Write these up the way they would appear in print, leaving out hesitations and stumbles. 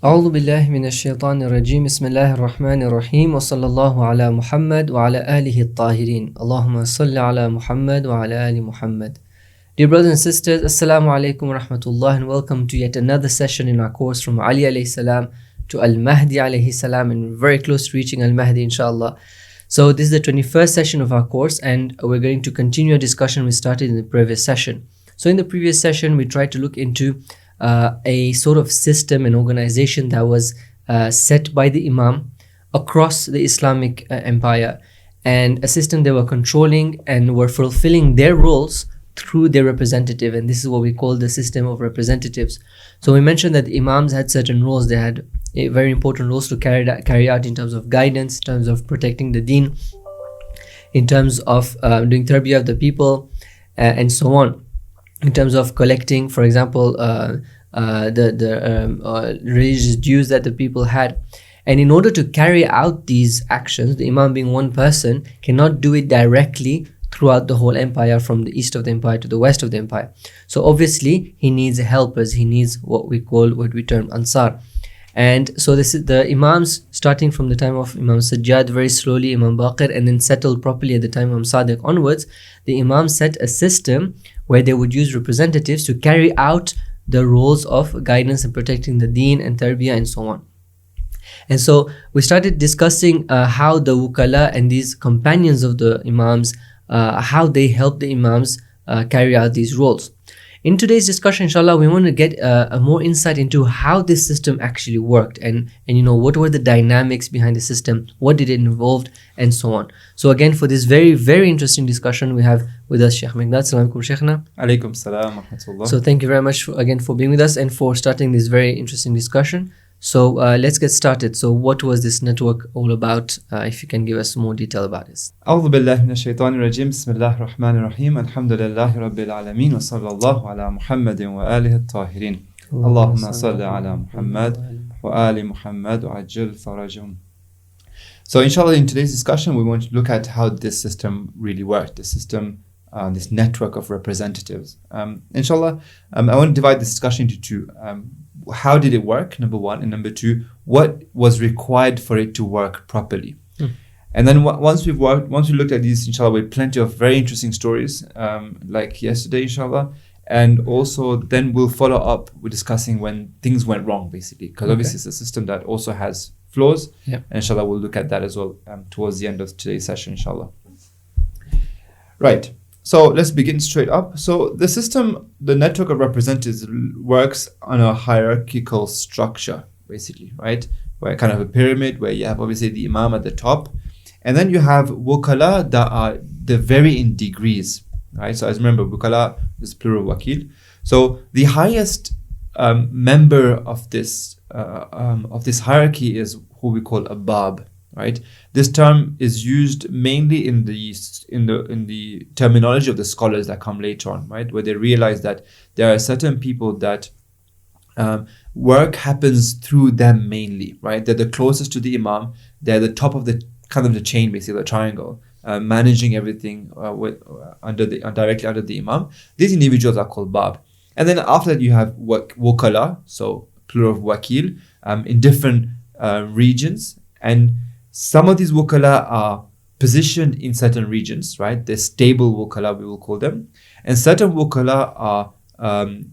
أعوذ بالله من الشيطان الرجيم بسم الله الرحمن الرحيم وصلى الله على محمد وعلى آله الطاهرين اللهم صل على محمد وعلى آل Muhammad. Dear brothers and sisters, Assalamu alaikum wa rahmatullah, and welcome to yet another session in our course from Ali alayhi salam to Al-Mahdi alayhi salam, and we're very close to reaching Al-Mahdi inshallah. So this is the 21st session of our course, and we're going to continue a discussion we started in the previous session. So in the previous session we tried to look into a sort of system and organization that was set by the Imam across the Islamic empire, and a system they were controlling and were fulfilling their roles through their representative, and this is what we call the system of representatives. So we mentioned that the Imams had certain roles. They had very important roles to carry out in terms of guidance, in terms of protecting the deen, in terms of doing tarbiyah of the people, and so on, in terms of collecting, for example, the religious dues that the people had. And in order to carry out these actions, the Imam, being one person, cannot do it directly throughout the whole empire, from the east of the empire to the west of the empire. So obviously he needs helpers. He needs what we term Ansar. And so this is the Imams, starting from the time of Imam Sajjad, very slowly Imam Baqir, and then settled properly at the time of Imam Sadiq onwards. The Imams set a system where they would use representatives to carry out the roles of guidance and protecting the deen and tarbiyah and so on. And so we started discussing how the wukala and these companions of the Imams, how they help the Imams carry out these roles. In today's discussion, inshallah, we want to get a more insight into how this system actually worked, and what were the dynamics behind the system, what did it involve, and so on. So again, for this very, very interesting discussion, we have with us Shaykh Miqdad. Assalamu alaikum, Shaykhna. Alaikum salam wa rahmatullah. So thank you very much again for being with us and for starting this very interesting discussion. So let's get started. So what was this network all about? If you can give us more detail about this. A'udhu billahi minash shaitanir rajim. Bismillahir rahmanir rahim. Alhamdulillahi rabbil alamin. Wa sallallahu ala Muhammadin wa alihi at-tahirin. Allahumma salli ala Muhammad wa ali Muhammad wa ajil farajum. So inshallah, in today's discussion, we want to look at how this system really worked. The system, this network of representatives. Inshallah, I want to divide this discussion into two. How did it work, number one, and number two, what was required for it to work properly. And then once we looked at these, inshallah, with plenty of very interesting stories, like yesterday, inshallah, and also then we'll follow up with discussing when things went wrong, basically, because obviously it's a system that also has flaws. And inshallah, we'll look at that as well towards the end of today's session, inshallah. Right. So let's begin straight up. So the system, the network of representatives, works on a hierarchical structure, basically, right? Where kind of a pyramid, where you have obviously the Imam at the top, and then you have wukala that are the vary in degrees, right? So as remember, wukala is plural wakil. So the highest member of this hierarchy is who we call a bab. Right. This term is used mainly in the terminology of the scholars that come later on, right, where they realize that there are certain people that work happens through them mainly, right? They're the closest to the Imam. They're the top of the kind of the chain, basically the triangle, managing everything directly under the Imam. These individuals are called bab, and then after that you have wukala, so plural of wakil, in different regions. And some of these wukala are positioned in certain regions, right? They're stable wukala, we will call them. And certain wukala are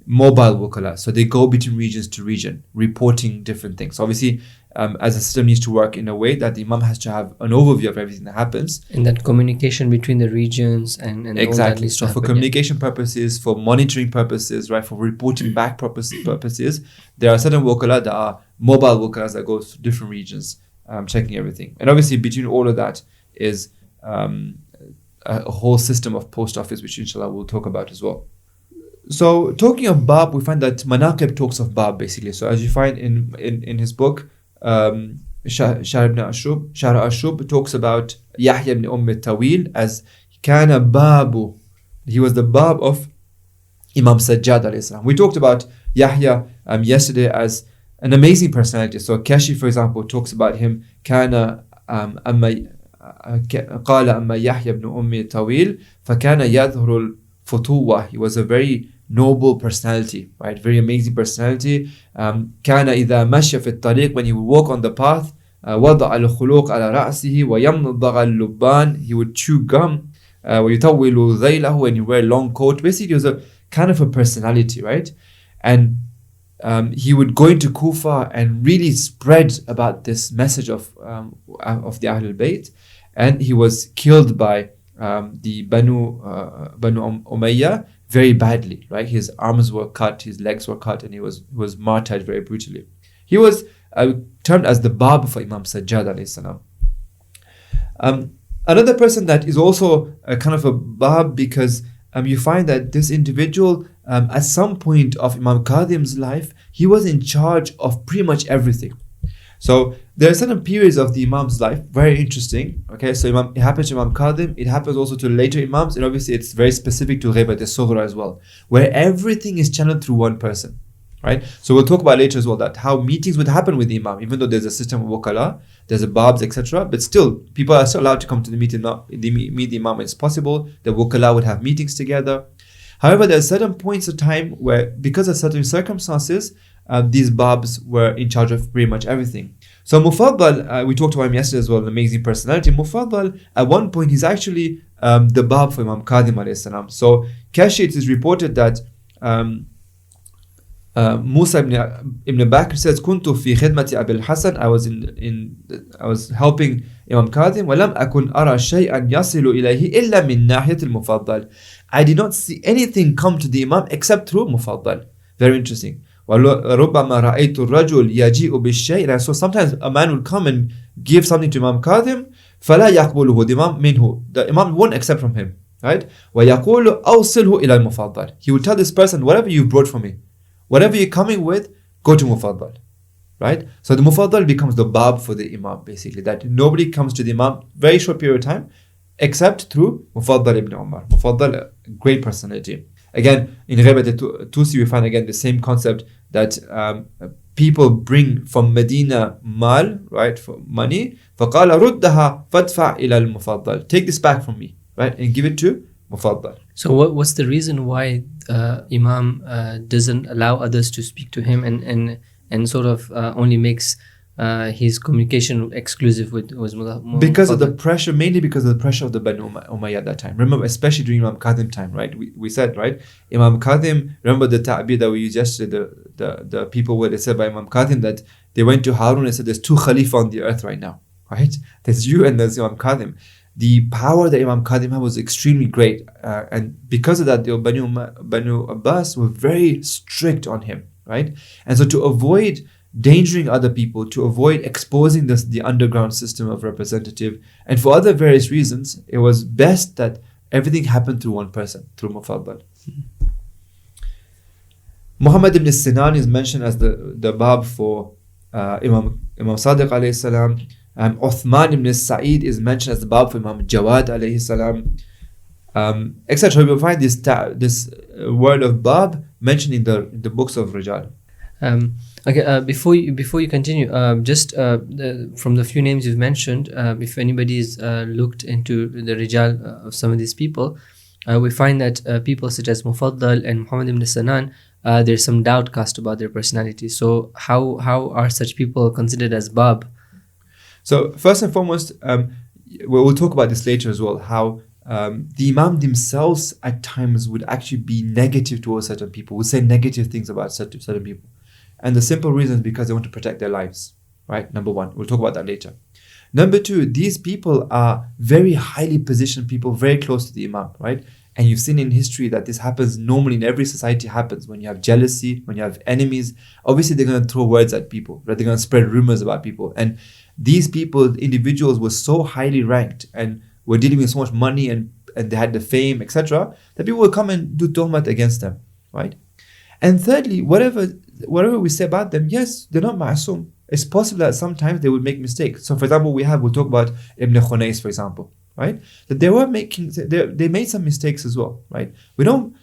mobile wukala. So they go between regions to region, reporting different things. So obviously, as a system needs to work in a way that the Imam has to have an overview of everything that happens. And that communication between the regions and exactly. So for communication purposes, for monitoring purposes, right, for reporting back purposes, there are certain wukala that are mobile wukalas that go to different regions. Checking everything. And obviously between all of that is a whole system of post office, which inshallah we'll talk about as well. So talking of Bab, we find that Manaqib talks of Bab, basically. So as you find in his book, Shahr ibn Ashub talks about Yahya ibn Tawil as Kana Babu. He was the Bab of Imam Sajjad alayhi salam. We talked about Yahya yesterday as an amazing personality. So Kashi, for example, talks about him. كان قال أما يحيى بن أم طويل فكان فتوة. He was a very noble personality, right? Very amazing personality. كان إذا مشى في الطريق, when he would walk on the path, وضع الخلوق على رأسه ويمضغ اللبان. He would chew gum. ويطول ذيله, when he wear long coat. Basically, he was a kind of a personality, right? And he would go into Kufa and really spread about this message of the Ahlul Bayt. And he was killed by the Banu Umayyah very badly, right? His arms were cut, his legs were cut, and he was martyred very brutally. He was termed as the Bab for Imam Sajjad alayhi salam. Another person that is also a kind of a Bab, because you find that this individual, at some point of Imam Kadhim's life, he was in charge of pretty much everything. So there are certain periods of the Imam's life, very interesting. Okay, so it happens to Imam Kadhim, it happens also to later Imams, and obviously it's very specific to Ghaibat al-Sughra as well, where everything is channeled through one person, right? So we'll talk about later as well that how meetings would happen with the Imam, even though there's a system of Wukala, there's a Babs, etc. But still, people are still allowed to come to the meeting, meet the Imam. It's possible. The Wukala would have meetings together. However, there are certain points of time where, because of certain circumstances, these Babs were in charge of pretty much everything. So Mufaddal, we talked about him yesterday as well, an amazing personality. Mufaddal, at one point, he's actually the Bab for Imam Kadhim alayhi salam. So Kashit is reported that Musa ibn Bakr says, "Kuntu fi khidmati Abil Hasan." I was helping Imam Kadhim. وَلَمْ أَكُنْ أَرَى شَيْئًا يَصِلُ إِلَيْهِ إِلَّا مِنْ نَاحِيَةِ الْمُفَضَّلِ. I did not see anything come to the Imam except through Mufaddal. Very interesting. وَرُبَّمَا رَأَيْتُ الرَّجُلِ يَجِيءُ بِالشَّيْءٍ. And so sometimes a man would come and give something to Imam Kadhim, فَلَا يَقْبُلُهُ, the Imam minhu. The Imam won't accept from him, right? وَيَقُولُ أَوْصِلْهُ إِلَى الْمُفَضَّلِ. He would tell this person, whatever you brought for me, whatever you're coming with, go to Mufaddal, right? So the Mufaddal becomes the Bab for the Imam, basically, that nobody comes to the Imam very short period of time except through Mufaddal ibn Umar. Mufaddal, a great personality. Again, in Ghaibat al-Tusi, we find again the same concept that people bring from Medina mal, right, for money. فَقَالَ رُدَّهَا فَادْفَعْ إِلَى الْمُفَضَّل. Take this back from me, right, and give it to Mufaddal. So what's the reason why Imam doesn't allow others to speak to him and sort of only makes his communication exclusive with Mufaddal? Because of the pressure, mainly because of the pressure of the Banu Umayyah at that time. Remember, especially during Imam Kadhim time, right? We said, right? Imam Kadhim, remember the ta'bir that we used yesterday, the people where they said by Imam Kadhim that they went to Harun and said, there's two Khalifa on the earth right now, right? There's you and there's Imam Kadhim. The power that Imam Kadhim had was extremely great. And because of that, the Banu Abbas were very strict on him, right? And so to avoid endangering other people, to avoid exposing the underground system of representative, and for other various reasons, it was best that everything happened through one person, through Mufaddal. Muhammad ibn Sinan is mentioned as the Bab for Imam Sadiq alayhi salam. Uthman ibn Sa'id is mentioned as the Bab for Imam Jawad alayhi salam, etc. We will find this word of Bab mentioned in the books of Rijal. Okay, before you continue, just from the few names you've mentioned, if anybody's looked into the Rijal of some of these people, we find that people such as Mufaddal and Muhammad ibn Sinan, there's some doubt cast about their personality. So how are such people considered as Bab? So first and foremost, we'll talk about this later as well, how the Imam themselves at times would actually be negative towards certain people, would say negative things about certain people. And the simple reason is because they want to protect their lives, right? Number one, we'll talk about that later. Number two, these people are very highly positioned people, very close to the Imam, right? And you've seen in history that this happens normally in every society happens. When you have jealousy, when you have enemies, obviously they're going to throw words at people, right? They're going to spread rumors about people. And these people, individuals, were so highly ranked and were dealing with so much money and they had the fame, etc., that people would come and do tuhmat against them, right? And thirdly, whatever we say about them, yes, they're not ma'asum. It's possible that sometimes they would make mistakes. So for example, we'll talk about Ibn Khunais, for example, right? That they made some mistakes as well, right? We don't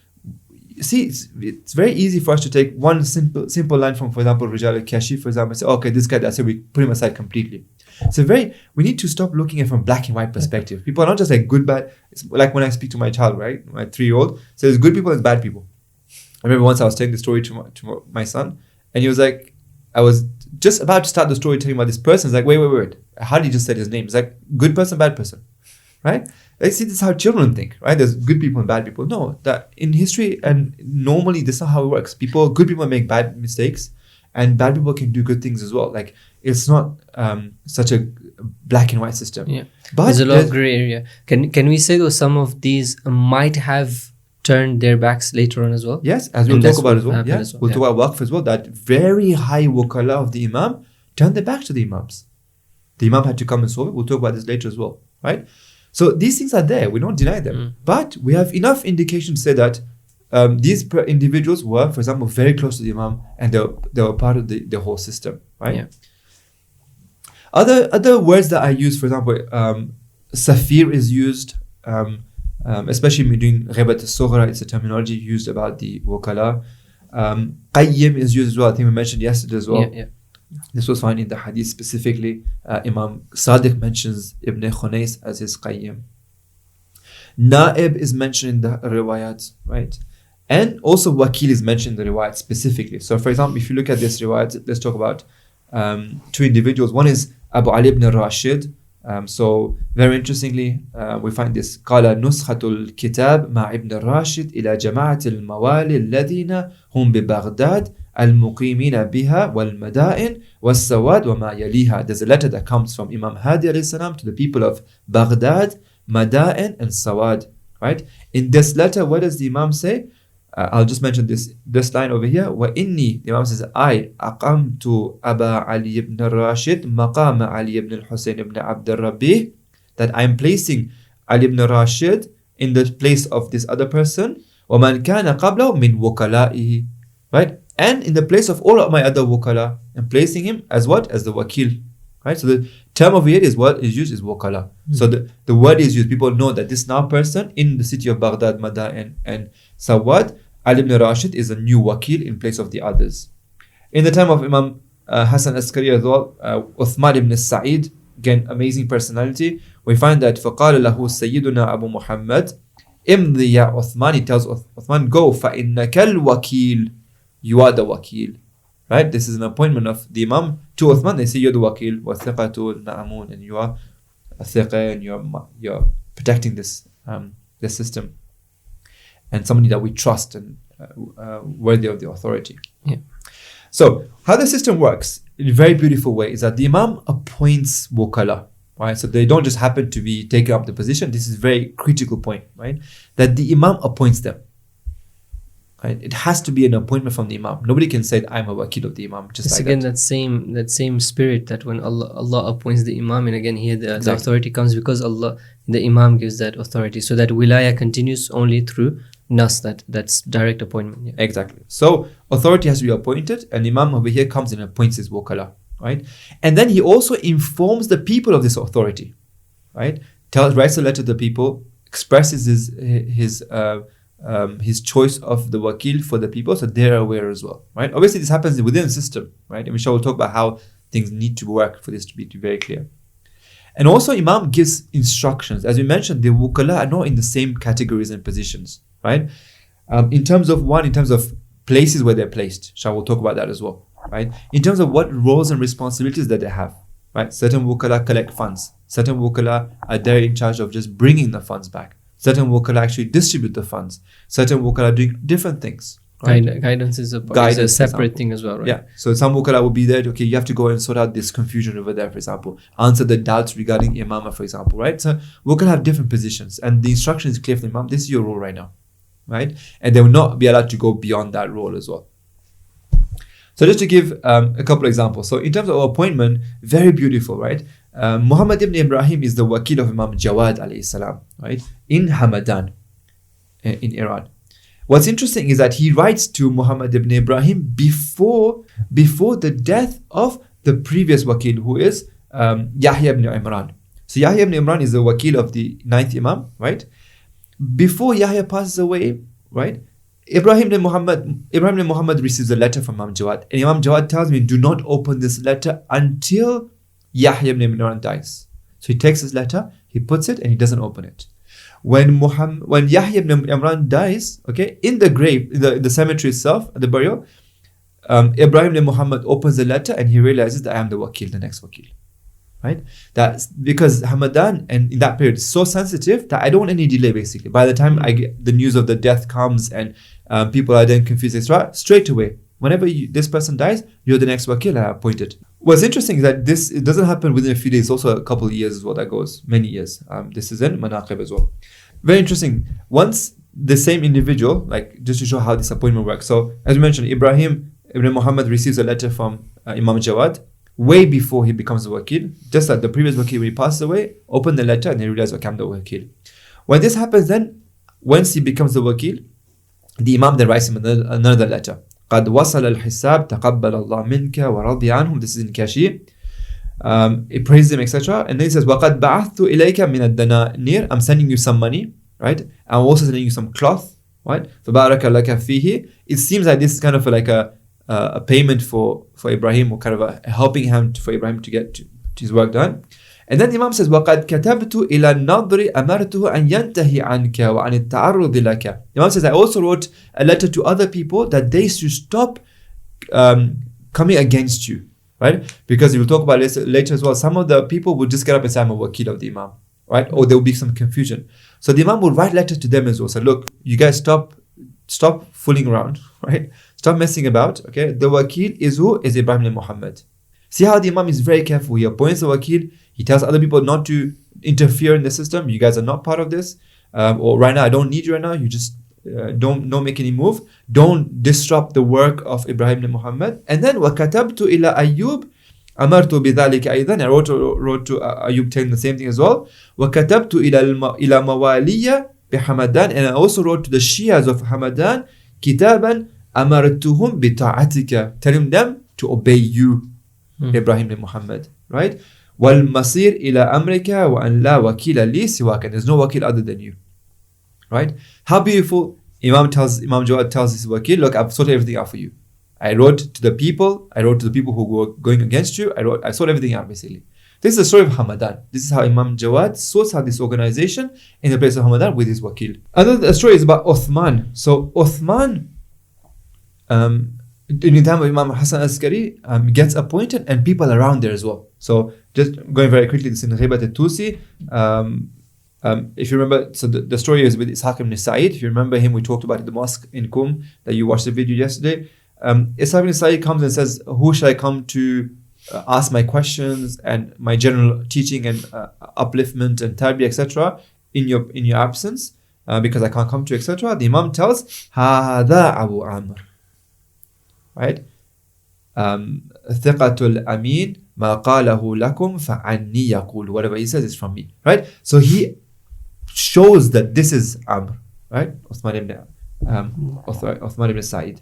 see, it's very easy for us to take one simple line from, for example, Rijal al-Kashif, for example, and say, okay, this guy, that's it, we put him aside completely. We need to stop looking at it from black and white perspective. People are not just like good, bad. It's like when I speak to my child, right? My 3-year-old, so there's good people and bad people. I remember once I was telling the story to my son, and he was like, I was just about to start the story telling about this person. It's like, wait. How did you just say his name? It's like, good person, bad person, right? I see this is how children think, right? There's good people and bad people. No, that in history and normally this is not how it works. Good people make bad mistakes, and bad people can do good things as well. Like it's not such a black and white system. Yeah, but there's a lot of gray area. Can we say though some of these might have turned their backs later on as well? Yes, as we'll talk about as well. Yeah, we'll talk about waqf as well. That very high wukala of the imam turned their back to the imams. The imam had to come and solve it. We'll talk about this later as well, right? So these things are there. We don't deny them. But we have enough indication to say that these individuals were, for example, very close to the imam and they were part of the whole system, right? Yeah. Other words that I use, for example, safir is used, especially when doing ghibat al-sughra, it's a terminology used about the wukala. Qayyim is used as well. I think we mentioned yesterday as well. Yeah. This was found in the hadith specifically. Imam Sadiq mentions Ibn Khunais as his qayyim. Na'ib is mentioned in the riwayat, right? And also wakil is mentioned in the riwayat specifically. So for example, if you look at this riwayat, let's talk about 2 individuals. One is Abu Ali ibn Rashid. So very interestingly, we find this قال نسخة الكتاب مع ابن راشد إلى جماعة الموالي الذين هم ببغداد المقيمين بها والمدائن والسواد وما يليها. There's a letter that comes from Imam Hadi alayhi salam to the people of Baghdad, Madain and Sawad, right? In this letter, what does the Imam say? I'll just mention this line over here. وَإِنِّي, the Imam says, I أَقَمْتُ أَبَا عَلِيِّ ibn Rashid مَقَامَ عَلِيِّ ibn al-Husayn ibn Abd al-Rabi, that I'm placing Ali ibn Rashid in the place of this other person. وَمَنْ كَانَ قَبْلَهُ مِنْ وُكَلَائِهِ, right? And in the place of all of my other wukala, I'm placing him as what? As the wakil, right? So the term over here is what is used is wukala. So the word is used. People know that this now person in the city of Baghdad, Madain and Sawad, Ali ibn Rashid is a new wakil in place of the others. In the time of Imam Hassan Askari as well, Uthman ibn Sa'id, again, amazing personality. We find that فَقَالَ لَهُ سَيِّدُنَا أَبُو مُحَمَّدٍ إِمْضِي يَا Uthman. He tells Uthman, go, فَإِنَّكَ الْوَكِيلُ, you are the wakil, right? This is an appointment of the Imam to Uthman. They say you're the wakil, وَثِقَةُ الْمَأْمُونَ, and you are a thiqa, and you're protecting this system, and somebody that we trust and worthy of the authority. Yeah. So how the system works in a very beautiful way is that the Imam appoints wukala, right? So they don't just happen to be taking up the position. This is a very critical point, right? That the Imam appoints them. Right? It has to be an appointment from the Imam. Nobody can say that I'm a wakil of the Imam. Just it's like again that same spirit that when Allah appoints the Imam, and again here the authority comes because the Imam gives that authority. So that wilaya continues only through nas, that's direct appointment. Yeah. Exactly. So authority has to be appointed, and Imam over here comes and appoints his wukala, right? And then he also informs the people of this authority, right? Writes a letter to the people, expresses his choice of the wakil for the people, so they're aware as well, right? Obviously this happens within the system, right? And we'll talk about how things need to work for this to be very clear. And also Imam gives instructions. As we mentioned, the wukala are not in the same categories and positions, right? In terms of places where they're placed, we'll talk about that as well, right? In terms of what roles and responsibilities that they have, right? Certain wukala collect funds. Certain wukala are there in charge of just bringing the funds back. Certain wukala actually distribute the funds. Certain wukala are doing different things. Right? Guidance is a separate thing as well, right? Yeah. So some wukala will be there. Okay, you have to go and sort out this confusion over there, for example. Answer the doubts regarding imama, for example, right? So wukala have different positions, and the instruction is clear from the imam. This is your role right now, right? And they will not be allowed to go beyond that role as well. So just to give a couple of examples. So in terms of appointment, very beautiful, right? Muhammad ibn Ibrahim is the wakil of Imam Jawad alayhi salam, right? In Hamadan, in Iran. What's interesting is that he writes to Muhammad ibn Ibrahim before the death of the previous wakil, who is Yahya ibn Imran. So Yahya ibn Imran is the wakil of the 9th Imam, right? Before Yahya passes away, right? Ibrahim ibn Muhammad receives a letter from Imam Jawad. And Imam Jawad tells me, do not open this letter until Yahya ibn Imran dies. So he takes his letter, he puts it, and he doesn't open it. When Yahya ibn Imran dies, okay, in the grave, in the cemetery itself, at the burial, Ibrahim ibn Muhammad opens the letter and he realizes that I am the wakil, the next wakil. Right? That's because Hamadan, and in that period, is so sensitive that I don't want any delay, basically. By the time I get the news of the death comes and people are then confused, etc., straight away, whenever this person dies, you're the next wakil I appointed. What's interesting is that it doesn't happen within a few days, it's also a couple of years as well that goes, many years. This is in Manaqib as well. Very interesting. Once the same individual, like just to show how this appointment works. So as we mentioned, Ibrahim ibn Muhammad receives a letter from Imam Jawad way before he becomes a wakil. Just like the previous wakil, when he passes away, open the letter and he realizes, okay, I'm the wakil. When this happens, then once he becomes the wakil, the Imam then writes him another letter. قد وصل الحساب تقبل الله منك ورضي عنهم. This is in Kashi. It praises him, etc. And then he says, وَقَدْ بَعَثْتُ إِلَيْكَ مِنَ الدَّنَانِيرِ. I'm sending you some money, right? I'm also sending you some cloth, right? فَبَارَكَ لَكَ فِيهِ. It seems like this is kind of like a payment for Ibrahim, or kind of a helping hand for Ibrahim to get to his work done. And then the Imam says, وَقَدْ كَتَبْتُ إِلَى النَّضْرِ أَمَرْتُهُ أَنْ يَنْتَهِ عَنْكَ وَعَنِ التَّعَرُّضِ لَكَ. Imam says, I also wrote a letter to other people that they should stop coming against you, right? Because we'll talk about this later as well. Some of the people would just get up and say, I'm a wakil of the Imam, right? Or there will be some confusion. So the Imam would write letters to them as well. So look, you guys stop fooling around, right? Stop messing about, okay? The wakil is who? Is Ibrahim ibn Muhammad. See how the Imam is very careful. He appoints the wakil. He tells other people not to interfere in the system. You guys are not part of this. Or right now, I don't need you right now. You just don't make any move. Don't disrupt the work of Ibrahim ibn Muhammad. And then وَكَتَبْتُ إِلَى أَيُّوبَ أَمَرْتُ بِذَلِكَ أَيْضًا. I wrote to Ayub telling the same thing as well. وَكَتَبْتُ إِلَى مَوَالِيَّ بِحَمَدَان. And I also wrote to the Shias of Hamadan كِتَابًا أَمَرْتُهُمْ بِطَاعَتِكَ. Telling them to obey you, Ibrahim ibn Muhammad, right? وَالْمَصِيرِ إِلَى أَمْرِكَ وَأَنْ لَا وَكِيلَ لِي سِوَاكَ. There's no wakil other than you, right? How beautiful. Imam Jawad tells his wakil, look, I've sorted everything out for you. I wrote to the people who were going against you. I sorted everything out, basically. This is the story of Hamadan. This is how Imam Jawad sorts out this organization in the place of Hamadan with his wakil. Another story is about Uthman. So Uthman, in the time of Imam Hassan Askari, gets appointed, and people around there as well. So just going very quickly, this is in Ghibat al-Tusi. If you remember, so the story is with Ishaq ibn Sa'id. If you remember him, we talked about it at the mosque in Qum, that you watched the video yesterday. Ishaq ibn Sa'id comes and says, who should I come to ask my questions and my general teaching and upliftment and tarbiyah, etc. in your absence, because I can't come to, etc. The Imam tells, هذا Abu Amr, right? ثقة الأمين ما قاله لكم فعني يقول. Whatever he says is from me, right? So he shows that this is Amr, right? Uthman ibn Sa'id.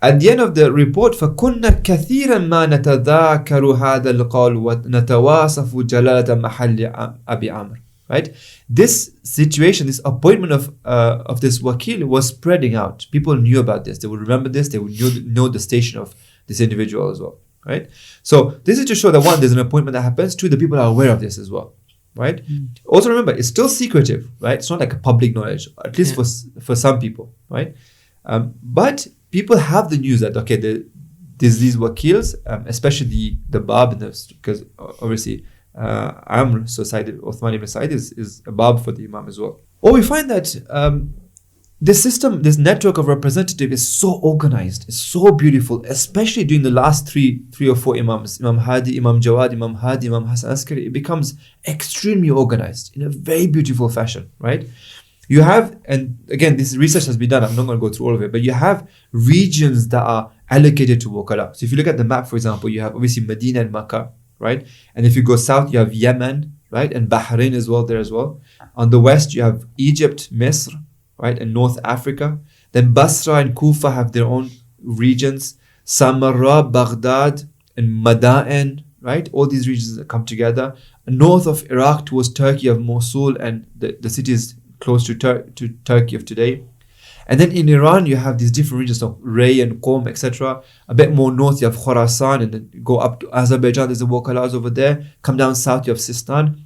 At the end of the report, فَكُنَّا كَثِيرًا مَا نَتَذَاكَرُ هَذَا الْقَوْلُ وَنَتَوَاصَفُ جَلَالَةَ مَحَلِّ أَبِي عَمْرٍ. Right? This situation, this appointment of this wakil was spreading out. People knew about this. They would remember this. They would know the station of this individual as well. Right? So this is to show that one, there's an appointment that happens. Two, the people are aware of this as well. Right? Also remember, it's still secretive. Right? It's not like a public knowledge, at least for some people. Right? But people have the news that, okay, there's these wakils, especially the Bab, because obviously Amr, so Uthman ibn Sa'id is a Bab for the Imam as well. Or we find that this system, this network of representative is so organized, it's so beautiful, especially during the last three or four Imams, Imam Hadi, Imam Jawad, Imam Hadi, Imam Hassan Askari. It becomes extremely organized in a very beautiful fashion, right? You have, and again, this research has been done, I'm not going to go through all of it, but you have regions that are allocated to Wukala. So if you look at the map, for example, you have obviously Medina and Makkah, right? And if you go south, you have Yemen, right? And Bahrain as well there as well. On the west, you have Egypt, Misr, right? And North Africa. Then Basra and Kufa have their own regions. Samarra, Baghdad, and Madain, right? All these regions that come together. North of Iraq towards Turkey, you have Mosul and the cities close to Turkey of today. And then in Iran, you have these different regions of Ray and Qom, etc. A bit more north, you have Khorasan, and then go up to Azerbaijan, there's the Wokalas over there. Come down south, you have Sistan.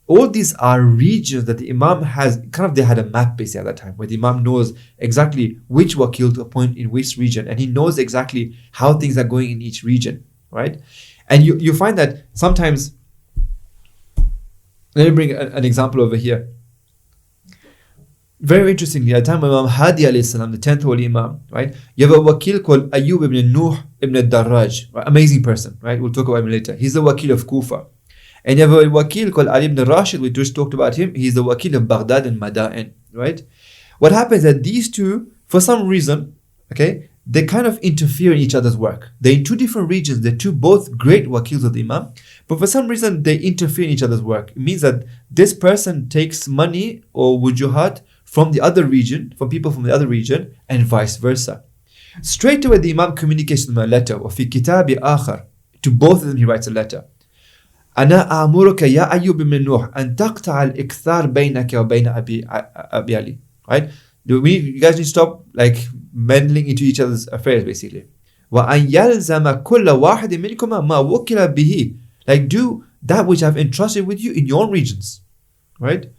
All these are regions that the Imam has, they had a map basically at that time, where the Imam knows exactly which wakil to appoint in which region, and he knows exactly how things are going in each region, right? And you find that sometimes, let me bring an example over here. Very interestingly, at the time of Imam Hadi alayhi salam, the 10th Wali Imam, right? You have a wakil called Ayyub ibn Nuh ibn al-Darraj, right? Amazing person, right? We'll talk about him later. He's the wakil of Kufa. And you have a wakil called Ali ibn Rashid, we just talked about him. He's the wakil of Baghdad and Mada'in, right? What happens is that these two, for some reason, okay, they kind of interfere in each other's work. They're in two different regions. They're two both great wakils of the Imam, but for some reason they interfere in each other's work. It means that this person takes money or wujuhat from the other region, from people from the other region, and vice versa. Straight away the Imam communicates them a letter, وَفِي كِتَابِ آخر. To both of them he writes a letter. أنا آمرك يا أيوب بن نوح أن تقطع الإكثار بينك وبين أبي علي. Right? You guys need to stop meddling into each other's affairs basically. وأن يلزم كل واحد منكما ما وكل به. Do that which I've entrusted with you in your own regions. Right?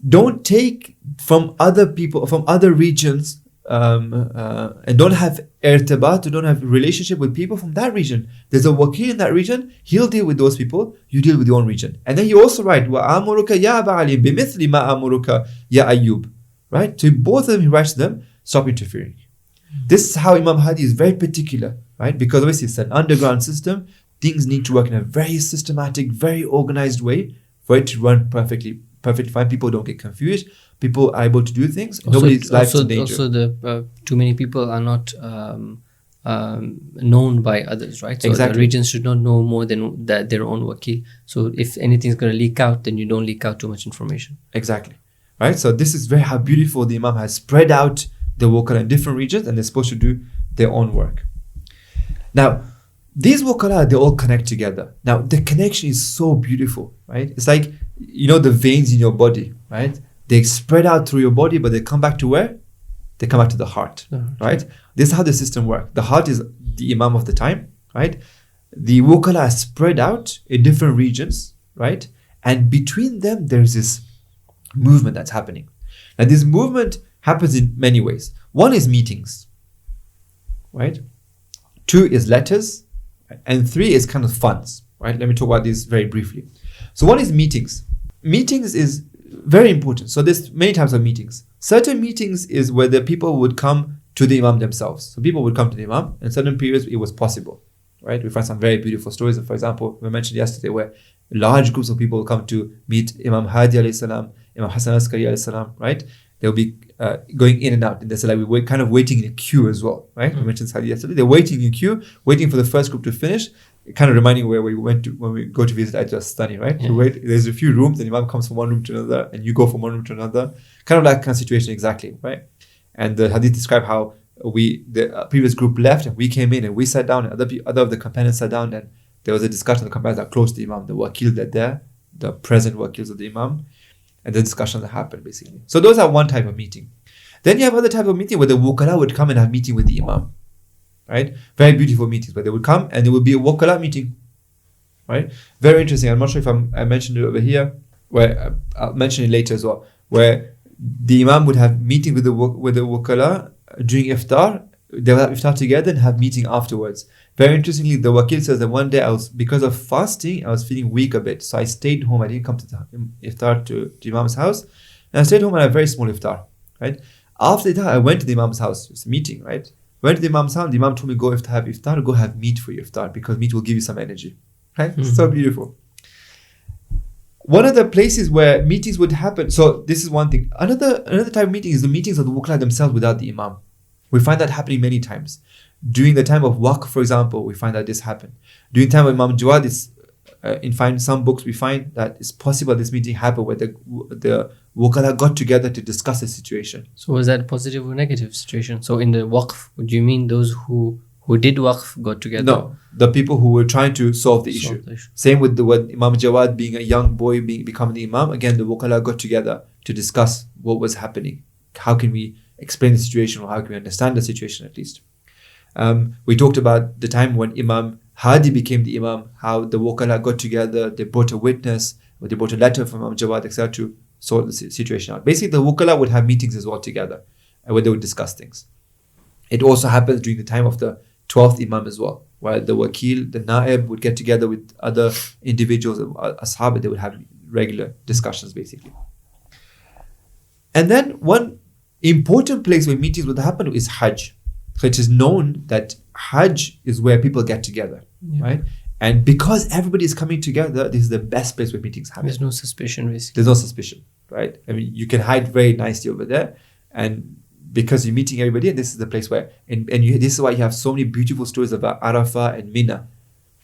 Don't take from other people, from other regions, and don't have irtibat, don't have relationship with people from that region. There's a wakil in that region, he'll deal with those people, you deal with your own region. And then you also write, وَأَمُرُكَ يَا أَبَا عَلِي بِمِثْلِ مَا أَمُرُكَ يَا أَيُّوب. Right? To both of them, he writes to them, stop interfering. This is how Imam Hadi is very particular, right? Because obviously it's an underground system. Things need to work in a very systematic, very organized way for it to run perfectly fine. People don't get confused. People are able to do things. Nobody's life is in danger. Also, too many people are not known by others, right? So exactly. The regions should not know more than their own wakil. So if anything's going to leak out, then you don't leak out too much information. Exactly. Right? So this is very how beautiful the Imam has spread out the wakala in different regions, and they're supposed to do their own work. Now, these wakala, they all connect together. Now, the connection is so beautiful, right? It's like, the veins in your body, right? They spread out through your body, but they come back to where? They come back to the heart, right? This is how the system works. The heart is the Imam of the time, right? The wakala are spread out in different regions, right? And between them, there's this movement that's happening. Now, this movement happens in many ways. One is meetings, right? 2 is letters, and 3 is kind of funds, right? Let me talk about these very briefly. So one is meetings. Meetings is very important. So there's many types of meetings. Certain meetings is where the people would come to the Imam themselves. So people would come to the Imam. In certain periods, it was possible, right? We find some very beautiful stories. For example, we mentioned yesterday where large groups of people will come to meet Imam Hadi alayhi salam, Imam Hassan Askari alayhi salam, right? They'll be going in and out. And we were kind of waiting in a queue as well, right? We mentioned this hadith yesterday. They're waiting in a queue, waiting for the first group to finish. Kind of reminding where we went to when we go to visit Ajastani, right? Yeah. There's a few rooms, and Imam comes from one room to another, and you go from one room to another. Kind of like kind of situation exactly, right? And the hadith describe how the previous group left, and we came in, and we sat down, and other of the companions sat down, and there was a discussion of the companions that close to the Imam, the wakil that there, the present wakils of the Imam, and the discussion that happened basically. So those are one type of meeting. Then you have other type of meeting where the wukala would come and have meeting with the Imam. Right? Very beautiful meetings where they would come and there would be a wakala meeting. Right? Very interesting. I'm not sure if I mentioned it over here, where I'll mention it later as well, where the Imam would have meeting with the wakala during iftar. They would have iftar together and have meeting afterwards. Very interestingly, the wakil says that one day because of fasting, I was feeling weak a bit. So I stayed home. I didn't come to the iftar to Imam's house. And I stayed home and I had a very small iftar. Right? After that, I went to the Imam's house. It was a meeting, right? Went to the Imam's house. The Imam told me, go have iftar, go have meat for your iftar, because meat will give you some energy. Right? Mm-hmm. So beautiful. One of the places where meetings would happen, so this is one thing. Another type of meeting is the meetings of the wukala themselves without the Imam. We find that happening many times. During the time of Waqf, for example, we find that this happened. During the time of Imam Jawad, in some books, we find that it's possible this meeting happened where the wukala got together to discuss the situation. So was that a positive or negative situation? So in the Waqf, do you mean those who did Waqf got together? No, the people who were trying to solve the issue. Same with Imam Jawad being a young boy becoming the Imam. Again, the wukala got together to discuss what was happening. How can we explain the situation, or how can we understand the situation at least. We talked about the time when Imam Hadi became the Imam, how the Wukala got together, they brought a witness, or they brought a letter from Imam Jawad, etc. to sort the situation out. Basically, the Wukala would have meetings as well together, where they would discuss things. It also happens during the time of the 12th Imam as well, where the Wakil, the Naib would get together with other individuals, Ashab, they would have regular discussions basically. And then one important place where meetings would happen is Hajj. So it is known that Hajj is where people get together, right? And because everybody is coming together, this is the best place where meetings happen. There's no suspicion, basically. There's no suspicion, right? I mean, you can hide very nicely over there, and because you're meeting everybody, and this is the place where, this is why you have so many beautiful stories about Arafah and Mina,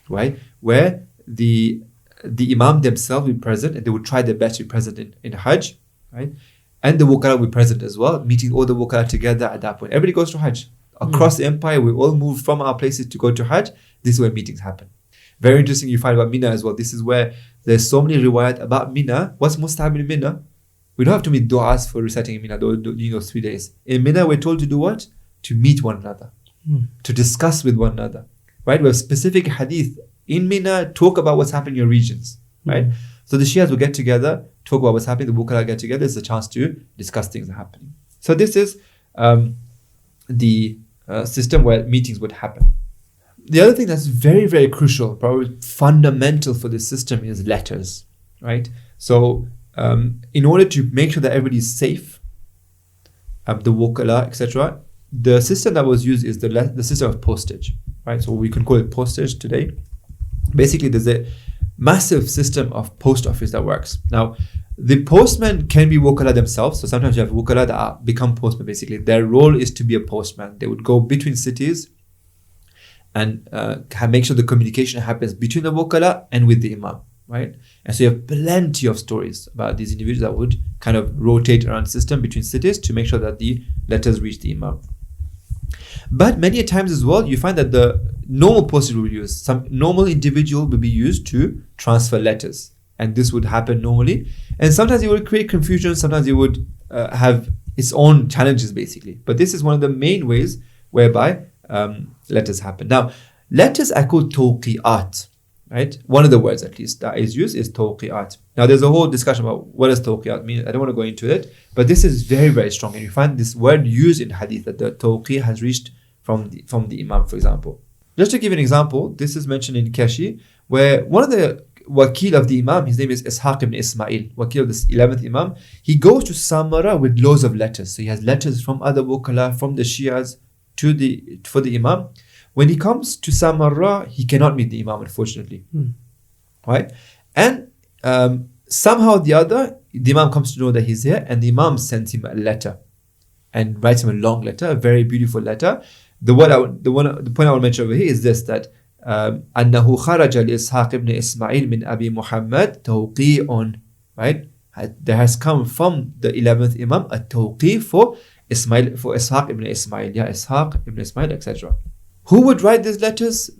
right? Where the Imam themselves will be present, and they would try their best to be present in Hajj, right? And the Wukala will be present as well, meeting all the Wukala together at that point. Everybody goes to Hajj. Across the empire, we all move from our places to go to Hajj. This is where meetings happen. Very interesting, you find about Mina as well. This is where there's so many riwayat about Mina. What's mustahab in Mina? We don't have to meet du'as for reciting in Mina during those 3 days. In Mina, we're told to do what? To meet one another. To discuss with one another. Right? We have specific hadith. In Mina, talk about what's happening in your regions. Right? So the Shias will get together, talk about what's happening. The Wukala get together. It's a chance to discuss things that are happening. So this is the system where meetings would happen. The other thing that's very, very crucial, probably fundamental for this system, is letters, right? So in order to make sure that everybody is safe, the Wukala, etc., the system that was used is the system of postage, right? So we can call it postage today. Basically, there's a massive system of post office that works. Now, the postmen can be Wukala themselves. So sometimes you have Wukala that become postmen basically. Their role is to be a postman. They would go between cities and make sure the communication happens between the Wukala and with the Imam, right? And so you have plenty of stories about these individuals that would kind of rotate around the system between cities to make sure that the letters reach the Imam. But many times as well, you find that the normal postage will be used. Some normal individual will be used to transfer letters. And this would happen normally. And sometimes it would create confusion. Sometimes it would have its own challenges, basically. But this is one of the main ways whereby letters happen. Now, letters are called tawqi'at, right? One of the words, at least, that is used is tawqi'at. Now, there's a whole discussion about what does tawqi'at mean. I don't want to go into it. But this is very, very strong. And you find this word used in hadith, that the tawqi' has reached from the Imam, for example. Just to give an example, this is mentioned in Kashi, where one of the Wakil of the Imam, his name is Ishaq ibn Ismail, Wakil of this 11th Imam, he goes to Samara with loads of letters. So he has letters from other Wukala, from the Shias for the Imam. When he comes to Samara, he cannot meet the Imam, unfortunately. Right? And somehow or the other, the Imam comes to know that he's here, and the Imam sends him a letter and writes him a long letter, a very beautiful letter. The point I want to mention over here is this, that أنه خرج لإسحاق ibn Ismail min Abi Muhammad توقيع, right? There has come from the 11th Imam a tawqi for Ishaq ibn Ismail, Ishaq ibn Ismail, etc. Who would write these letters?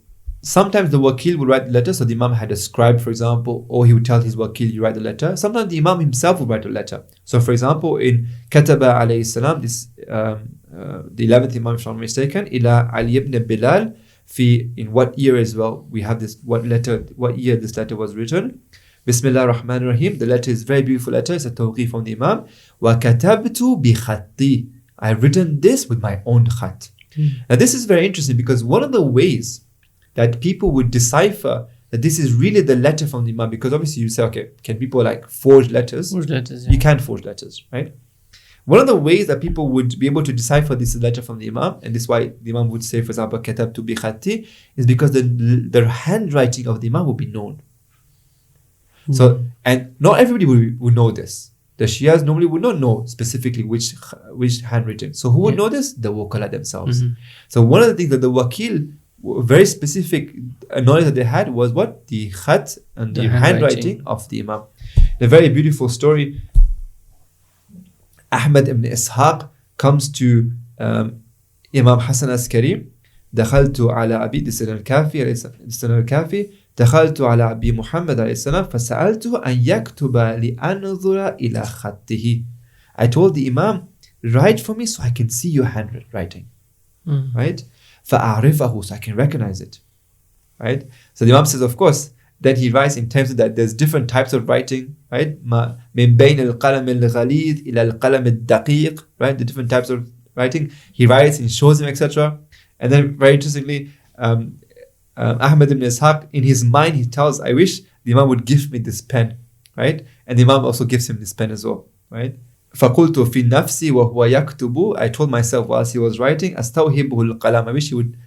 Sometimes the Wakil would write the letter, so the Imam had a scribe, for example, or he would tell his Wakil, you write the letter. Sometimes the Imam himself would write a letter. So for example, in Kataba alayhi salam, this the 11th Imam, if I'm not mistaken, ila Ali ibn Bilal, in what year as well, we have this, what year this letter was written. Bismillah ar-Rahman ar-Rahim. The letter is a very beautiful letter. It's a tawqi from the Imam. Wa katabtu bi khatti. I have written this with my own khat. Now this is very interesting, because one of the ways that people would decipher that this is really the letter from the Imam, because obviously you say, okay, can people like forge letters? Forge letters, yeah. You can't forge letters, right? One of the ways that people would be able to decipher this letter from the Imam, and this is why the Imam would say, for example, katabtu bi khatti, is because the handwriting of the Imam would be known. So, and not everybody would know this. The Shias normally would not know specifically which handwritten. So who would know this? The Wukala themselves. So one of the things that the Wakil, very specific knowledge that they had was what? The khat and the handwriting of the Imam. A very beautiful story. Ahmad ibn Ishaq comes to Imam Hassan Askari. دخلت على أبي الكافي دخلت على أبي محمد عليه السلام فسألته أن يكتب لأنظر إلى خطه. I told the Imam write for me so I can see your handwriting. Right? فَأَعْرِفَهُ, so I can recognize it. Right? So the Imam says, of course, then he writes in terms of that there's different types of writing, right? مَا مِن بَيْنِ الْقَلَمِ الْغَلِيظِ إِلَى الْقَلَمِ الدَّقِيقِ, right? The different types of writing. He writes and shows him, etc. And then very interestingly, Ahmad ibn Ishaq, in his mind, he tells, I wish the Imam would give me this pen, right? And the Imam also gives him this pen as well, right? فَقُلْتُ فِي نَفْسِي وَهُوَ يَكْتُبُ, I told myself whilst he was writing, أَسْتَوْهِبُهُ الْقَلَمَ, I wish he would,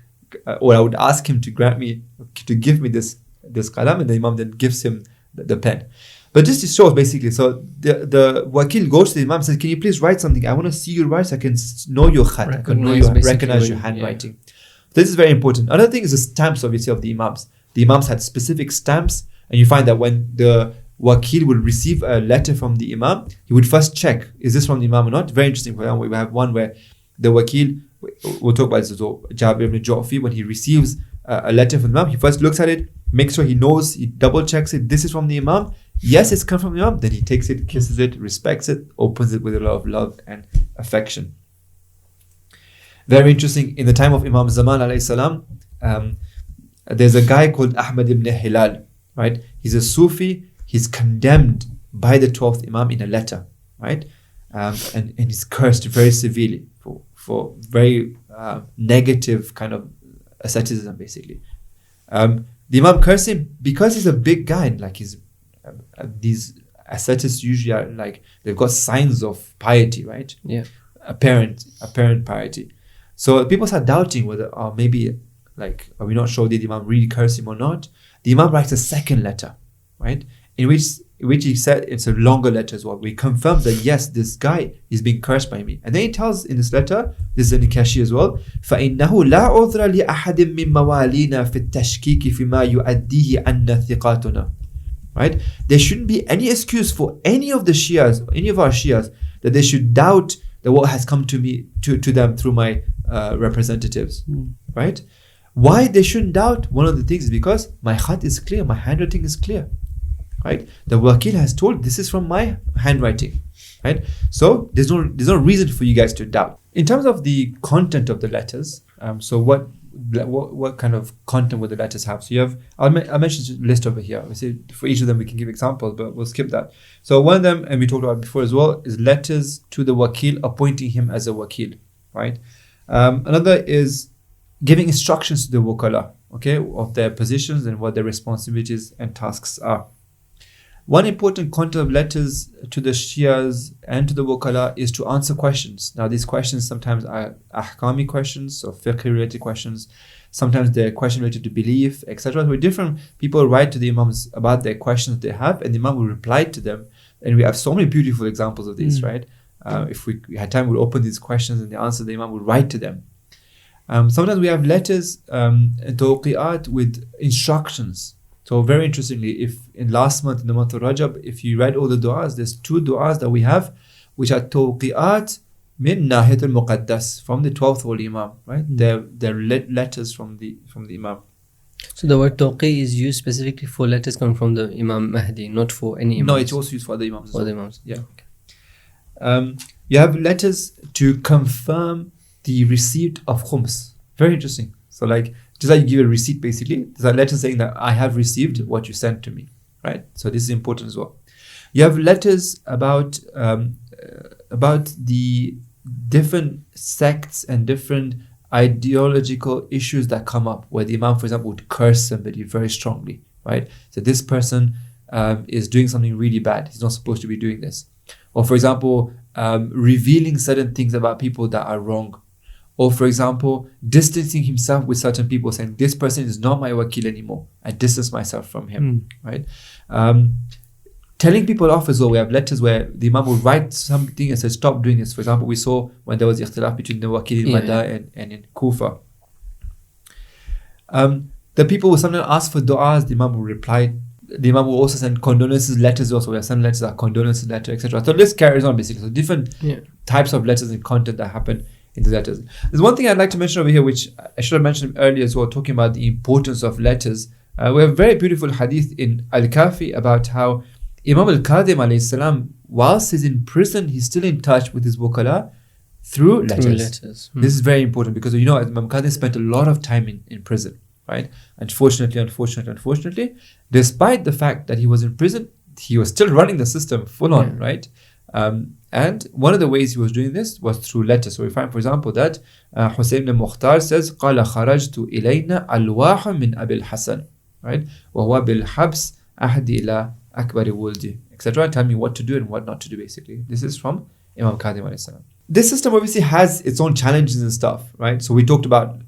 or I would ask him to grant me, to give me this qalam, and the Imam then gives him the pen. But just to show basically, so the wakil goes to the Imam and says, can you please write something? I want to see your writing so I can know your khat, I can recognize your handwriting. Yeah. This is very important. Another thing is the stamps, obviously, of the Imams. The Imams had specific stamps, and you find that when the wakil would receive a letter from the Imam, he would first check, is this from the Imam or not? Very interesting. For example, we have one where the wakil, we'll talk about this as well, Jabir ibn Ju'fi, when he receives a letter from the Imam, he first looks at it, makes sure he knows, he double checks it, this is from the Imam, yes, it's come from the Imam, then he takes it, kisses it, respects it, opens it with a lot of love and affection. Very interesting, in the time of Imam Zaman alayhi salam, there's a guy called Ahmad ibn Hilal, right? He's a Sufi, he's condemned by the 12th Imam in a letter, right? And he's cursed very severely for very negative kind of asceticism, basically. The Imam cursed him because he's a big guy, and like these ascetics usually are like, they've got signs of piety, right? Yeah. Apparent piety. So people start doubting whether, maybe, like, are we not sure did the Imam really curse him or not? The Imam writes a second letter, right? In which he said, it's a longer letter as well, where he confirms that yes, this guy is being cursed by me. And then he tells in this letter, this is in Nikashi as well, فَإِنَّهُ لَا عُذْرَ لِأَحَدٍ مِّن مَوَالِينَا فِي التَّشْكِيكِ فِي مَا يُؤَدِّيهِ عَنَّا ثِقَاتُنَا. Right? There shouldn't be any excuse for any of the Shias, any of our Shias, that they should doubt that what has come to me, to them through my representatives. Right? Why they shouldn't doubt? One of the things is because my khat is clear, my handwriting is clear. Right? The wakil has told, this is from my handwriting. Right? So there's no reason for you guys to doubt. In terms of the content of the letters, so what kind of content would the letters have? So you have, I'll mention the list over here. Obviously, for each of them we can give examples, but we'll skip that. So one of them, and we talked about before as well, is letters to the wakil appointing him as a wakil. Right? Another is giving instructions to the wukala, okay, of their positions and what their responsibilities and tasks are. One important content of letters to the Shias and to the wukala is to answer questions. Now, these questions sometimes are ahkami questions, so fiqh related questions. Sometimes they're questions related to belief, etc. So different people write to the Imams about their questions they have, and the Imam will reply to them. And we have so many beautiful examples of this, right? If we had time, we'll open these questions and the answer the Imam will write to them. Sometimes we have letters, tawqi'at with instructions. So very interestingly, if in last month, in the month of Rajab, if you read all the du'as, there's 2 du'as that we have, which are tawqi'at min nahiyat al-muqaddas, from the 12th Holy Imam, right? They're letters from the Imam. So the word tawqi is used specifically for letters coming from the Imam Mahdi, not for any Imams? No, it's also used for the Imams. For the Imams. Yeah. Okay. You have letters to confirm the receipt of khums. Very interesting. So like, just like you give a receipt, basically, there's a letter saying that I have received what you sent to me, right? So this is important as well. You have letters about the different sects and different ideological issues that come up, where the Imam, for example, would curse somebody very strongly, right? So this person is doing something really bad. He's not supposed to be doing this. Or for example, revealing certain things about people that are wrong. Or for example, distancing himself with certain people, saying, this person is not my wakil anymore. I distance myself from him, right? Telling people off as well. We have letters where the Imam will write something and say, stop doing this. For example, we saw when there was ikhtilaf between the wakil in Mada and in Kufa. The people will sometimes ask for du'as, the Imam will reply. The Imam will also send condolences letters also. We have some letters are condolences letter, etc. So this carries on basically. So different types of letters and content that happen in the letters. There's one thing I'd like to mention over here, which I should have mentioned earlier as well, talking about the importance of letters. We have a very beautiful hadith in Al-Kafi about how Imam Al-Kadhim alayhi salam, whilst he's in prison, he's still in touch with his wukala, Through letters. Through letters. This is very important because Imam Qadir spent a lot of time in prison, right? Unfortunately, despite the fact that he was in prison, he was still running the system full on, right? And one of the ways he was doing this was through letters. So we find, for example, that Hussein ibn Mukhtar says, قال خرجت إلينا ألواح من أبي الحسن, right? وهو بالحبس أهدي إلى أكبر ولدي, etc. Tell me what to do and what not to do, basically. This is from Imam Qadir alayhi salam. This system obviously has its own challenges and stuff, right? So we talked about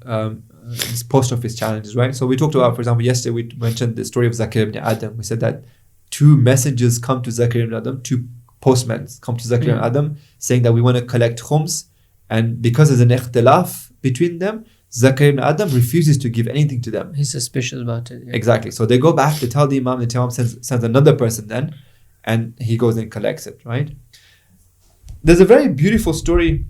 this post office challenges, right? So we talked about, for example, yesterday we mentioned the story of Zakir ibn Adam. We said that two messengers come to Zakir ibn Adam, two postmen come to Zakir ibn Adam saying that we want to collect khums, and because there's an ikhtilaf between them, Zakir ibn Adam refuses to give anything to them. He's suspicious about it. Yeah. Exactly. So they go back, they tell the Imam sends another person then, and he goes and collects it, right? There's a very beautiful story,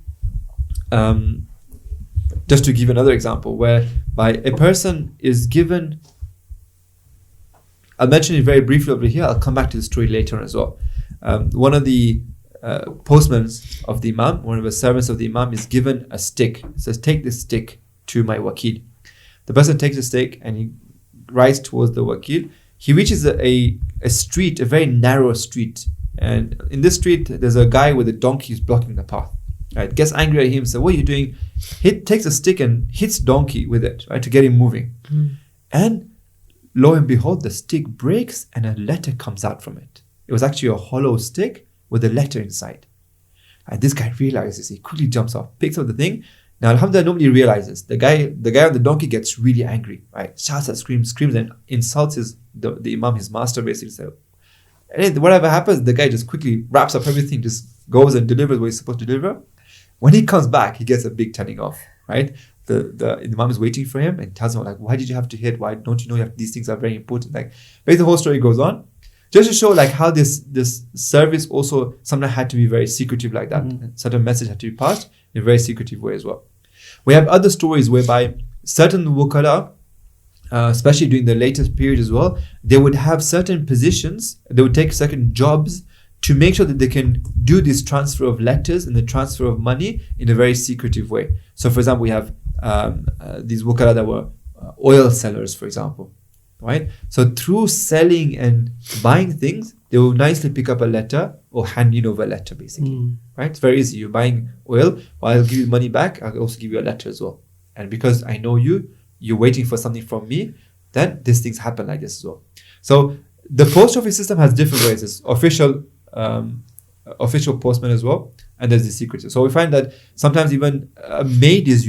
just to give another example, whereby a person is given, I'll mention it very briefly over here, I'll come back to the story later on as well. One of the postmen of the Imam, one of the servants of the Imam, is given a stick. It says, take this stick to my wakil. The person takes the stick and he rides towards the wakil. He reaches a street, a very narrow street. And in this street, there's a guy with a donkey who's blocking the path. Right? Gets angry at him, says, what are you doing? He takes a stick and hits donkey with it, right, to get him moving. And lo and behold, the stick breaks and a letter comes out from it. It was actually a hollow stick with a letter inside. And this guy realizes, he quickly jumps off, picks up the thing. Now, alhamdulillah, nobody realizes. The guy on the donkey gets really angry, right? Shouts and screams and insults the Imam, his master, basically. So, and whatever happens, the guy just quickly wraps up everything, just goes and delivers what he's supposed to deliver. When he comes back, he gets a big telling off, right? The Imam is waiting for him and tells him, like, why did you have to hit? Why don't you know these things are very important? Like, basically the whole story goes on. Just to show like how this service also sometimes had to be very secretive like that. Certain message had to be passed in a very secretive way as well. We have other stories whereby certain wukala, especially during the latest period as well, they would have certain positions, they would take certain jobs to make sure that they can do this transfer of letters and the transfer of money in a very secretive way. So for example, we have these wukala that were oil sellers, for example. Right? So through selling and buying things, they will nicely pick up a letter or hand you over a letter, basically. Right? It's very easy. You're buying oil, well, I'll give you money back, I'll also give you a letter as well. And because I know you're waiting for something from me, then these things happen like this as well. So the post office system has different ways. It's official postman as well, and there's the secret. So we find that sometimes even a lady is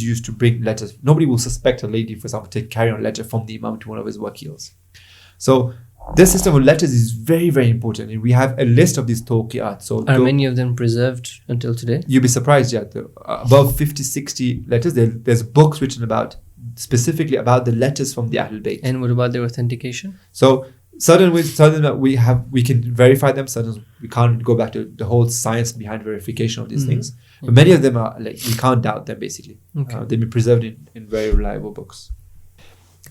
used to bring letters. Nobody will suspect a lady, for example, to carry on a letter from the Imam to one of his wakils. So this system of letters is very, very important. And we have a list of these tawqi'at. So are many of them preserved until today? You'll be surprised, yeah. Above 50, 60 letters. There's books written specifically about the letters from the Ahlul Bayt. And what about their authentication? So certain that we can verify them, certain we can't go back to the whole science behind verification of these things. But many of them are like, we can't doubt them, basically. They've been preserved in very reliable books.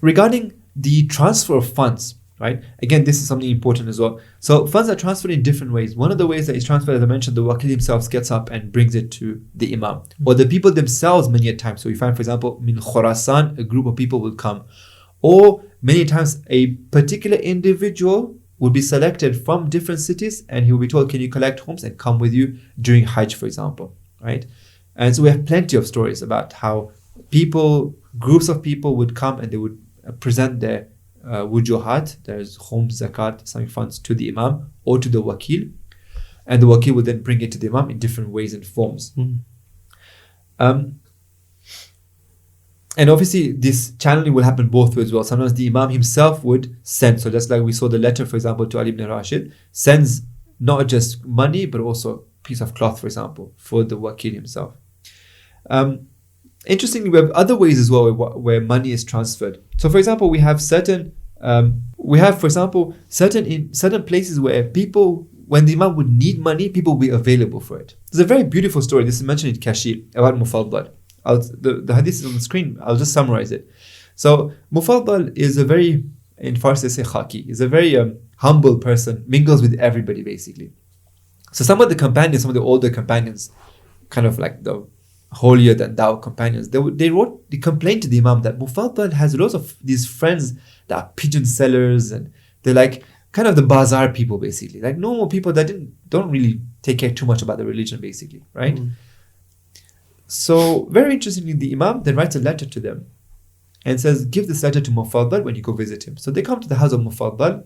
Regarding the transfer of funds, right? Again, this is something important as well. So funds are transferred in different ways. One of the ways that it's transferred, as I mentioned, the wakil himself gets up and brings it to the Imam. Or the people themselves many a time. So we find, for example, in Khurasan, a group of people will come. Or many times a particular individual will be selected from different cities and he will be told, can you collect homes and come with you during Hajj, for example, right? And so we have plenty of stories about how groups of people would come and they would present their wujuhat, there's homes, zakat, Islamic funds, to the Imam or to the wakil. And the wakil would then bring it to the Imam in different ways and forms. And obviously, this channeling will happen both ways as well. Sometimes the Imam himself would send. So just like we saw the letter, for example, to Ali ibn Rashid, sends not just money, but also a piece of cloth, for example, for the wakil himself. Interestingly, we have other ways as well where money is transferred. So for example, we have certain places where people, when the Imam would need money, people will be available for it. There's a very beautiful story. This is mentioned in Kashir about Mufaddal. The hadith is on the screen. I'll just summarize it. So Mufaddal is a very, in Farsi they say khaki, is a very humble person, mingles with everybody basically. So some of the older companions kind of like the holier than thou companions, they complained to the Imam that Mufaddal has lots of these friends that are pigeon sellers, and they're like kind of the bazaar people, basically, like normal people that don't really take care too much about the religion, basically, right? So very interestingly, the Imam then writes a letter to them and says, give this letter to Mufaddal when you go visit him. So they come to the house of Mufaddal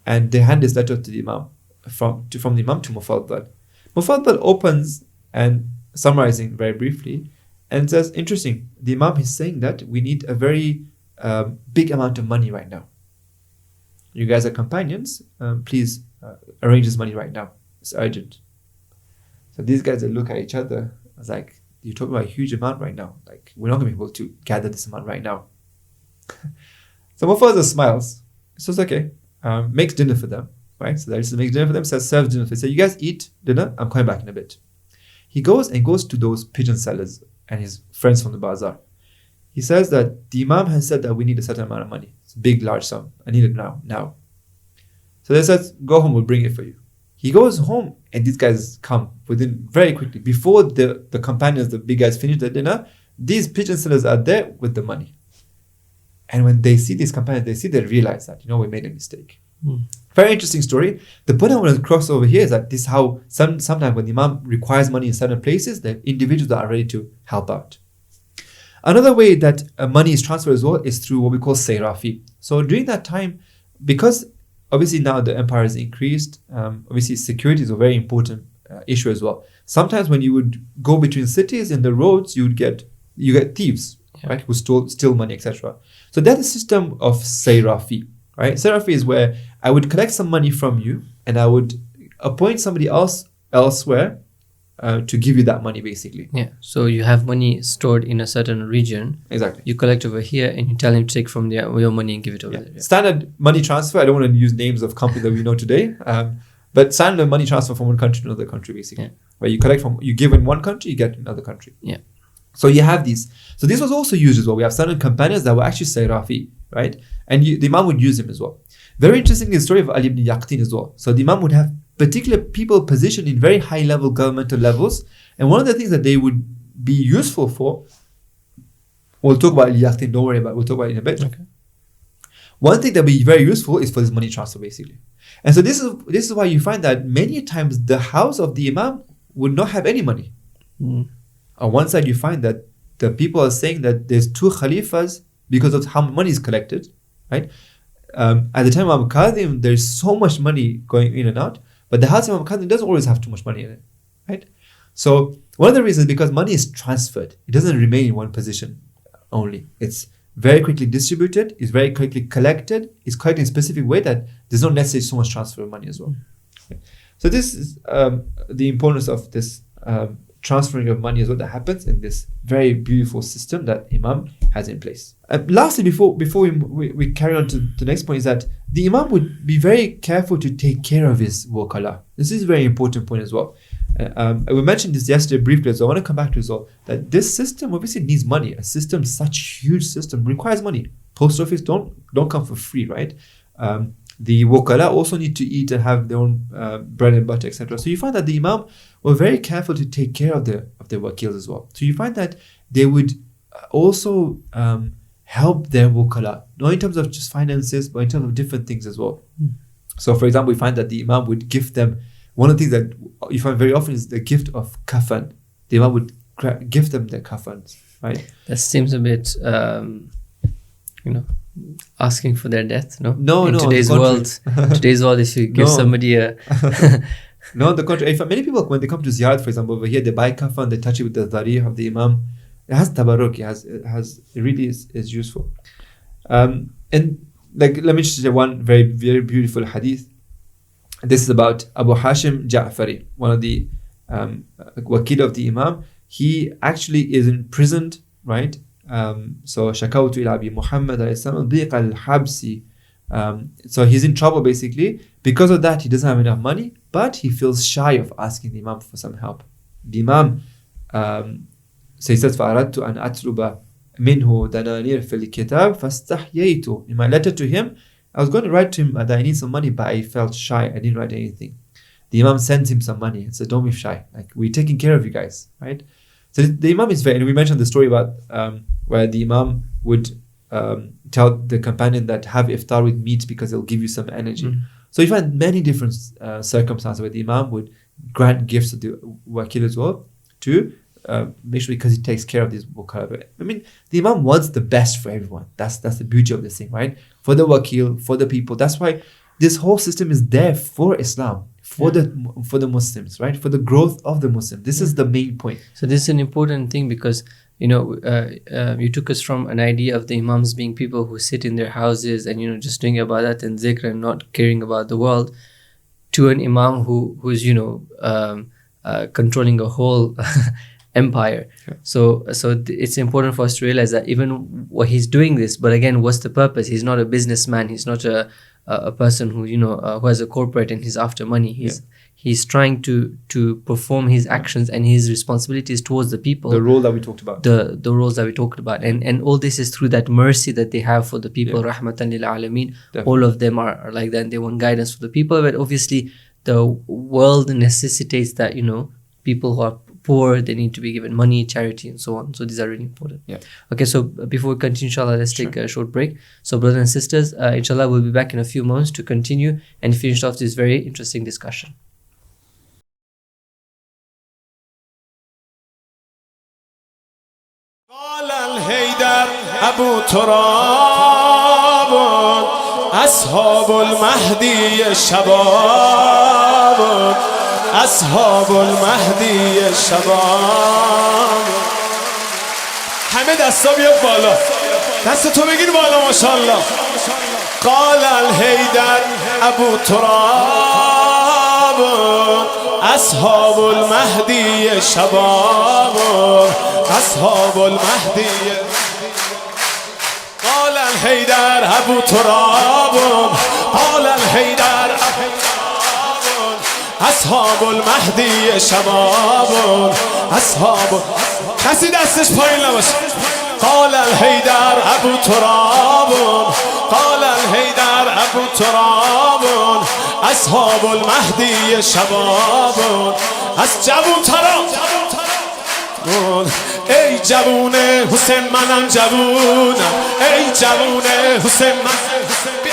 and they hand this letter to the Imam, from the Imam to Mufaddal. Mufaddal opens and summarizing very briefly and says, interesting, the Imam is saying that we need a very big amount of money right now. You guys are companions, please arrange this money right now. It's urgent. So these guys look at each other. I was like, you're talking about a huge amount right now. Like, we're not going to be able to gather this amount right now. So Mufaddal smiles. So it's okay. Makes dinner for them, right? So that makes dinner for them, says, serves dinner for them. So you guys eat dinner, I'm coming back in a bit. He goes to those pigeon sellers and his friends from the bazaar. He says that the Imam has said that we need a certain amount of money. It's a big, large sum. I need it now. So they said, go home, we'll bring it for you. He goes home and these guys come within very quickly. Before the companions, the big guys finish their dinner, these pigeon sellers are there with the money. And when they see these companions, they realize that, we made a mistake. Very interesting story. The point I want to cross over here is that this is how sometimes when the Imam requires money in certain places, the individuals are ready to help out. Another way that money is transferred as well is through what we call sayrafi. So during that time, because obviously now the empire has increased, obviously security is a very important issue as well. Sometimes when you would go between cities in the roads, you get thieves, right, who steal money, etc. So that's a system of sayrafi, right? Sayrafi is where I would collect some money from you and I would appoint somebody else elsewhere to give you that money, basically. Yeah. So you have money stored in a certain region. Exactly. You collect over here and you tell him to take from your money and give it over there. Yeah. Standard money transfer. I don't want to use names of companies that we know today, but standard money transfer from one country to another country, basically, where you collect from, you give in one country, you get in another country. Yeah. So you have these. So this was also used as well. We have certain companions that were actually sayrafi, right? And the Imam would use them as well. Very interesting is the story of Ali ibn Yaqtin as well. So the Imam would have particular people positioned in very high level governmental levels. And one of the things that they would be useful for, we'll talk about Ali Yaqtin, don't worry about it, we'll talk about it in a bit. Okay. One thing that would be very useful is for this money transfer, basically. And so this is why you find that many times the house of the Imam would not have any money. On one side, you find that the people are saying that there's 2 Khalifas because of how much money is collected, right? At the time of Imam Kadhim, there's so much money going in and out, but the house of Imam Kadhim doesn't always have too much money in it, right? So one of the reasons is because money is transferred. It doesn't remain in one position only. It's very quickly distributed, it's very quickly collected, it's collected in a specific way that there's not necessarily so much transfer of money as well. Okay. So this is the importance of this transferring of money as well that happens in this very beautiful system that Imam has in place. Lastly, before we carry on to the next point, is that the Imam would be very careful to take care of his wakala. This is a very important point as well. We mentioned this yesterday briefly, so I want to come back to it as well, that this system obviously needs money. A system, such huge system, requires money. Post office don't come for free, right? The wakala also need to eat and have their own bread and butter, etc. So you find that the Imam were very careful to take care of their wakils as well. So you find that they would also help their wakala, not in terms of just finances, but in terms of different things as well. So for example, we find that the Imam would give them, one of the things that you find very often is the gift of kafan. The Imam would give them their kafans, right? That seems a bit, asking for their death, no? No, today's world, if you give somebody a... No, on the contrary. In fact, many people, when they come to Ziyarat, for example, over here, they buy kafan, they touch it with the dharih of the Imam. It has tabarruk, it really is useful. And like, let me just share one very, very beautiful hadith. This is about Abu Hashim Ja'fari, one of the wakil of the Imam. He actually is imprisoned, right? So shakawtu ila Abi Muhammad dhiq al-habsi. So he's in trouble basically. Because of that, he doesn't have enough money, but he feels shy of asking the Imam for some help. The Imam, so he says, فَأَرَدْتُ أَنْ أَتْلُبَ مِنْهُ دَنَانِيرَ فِي الْكِتَابِ فَاسْتَحْيَيْتُ. In my letter to him, I was going to write to him that I need some money, but I felt shy. I didn't write anything. the Imam sends him some money and said, don't be shy, like we're taking care of you guys, right? So the Imam is very, and we mentioned the story about where the Imam would tell the companion that have iftar with meat because it'll give you some energy. So you find many different circumstances where the Imam would grant gifts to the wakil as well to make sure, because he takes care of these wukala. I mean, the Imam wants the best for everyone. That's the beauty of this thing, right? For the wakil, for the people. That's why this whole system is there for Islam, for the Muslims, right? For the growth of the Muslim. This is the main point. So this is an important thing because, you know, you took us from an idea of the Imams being people who sit in their houses and, you know, just doing ibadat and zikr and not caring about the world, to an Imam who's, you know, controlling a whole empire. So it's important for us to realize that even what he's doing this, but again, what's the purpose? He's not a businessman. He's not a person who, you know, who has a corporate and he's after money. He's trying to perform his actions and his responsibilities towards the people. The role that we talked about. The roles that we talked about. And all this is through that mercy that they have for the people. Rahmatan lil alameen. All of them are like that, and they want guidance for the people. But obviously the world necessitates that, you know, people who are poor, they need to be given money, charity, and so on. So these are really important. Okay, so before we continue, inshallah, let's take a short break. So brothers and sisters, inshallah, we'll be back in a few moments to continue and finish off this very interesting discussion. قال الحيدر أبو تراب أصحاب المهدي الشباب أصحاب المهدي الشباب. همه دستا بیا بالا، دست تو بگیر بالا ماشاءالله. قال الحيدر أبو تراب أصحاب المهدي الشباب أصحاب المهدي. قال الحيدر أبو تراب قال الحيدر أصحاب المهدي شباب أصحاب. کسی دستش پایین نباشه. قال الحيدر أبو تراب قال الحيدر أبو تراب أصحاب المهدي شباب. از جوون ترا ای جوون حسین منم جوونم، ای جوون حسین من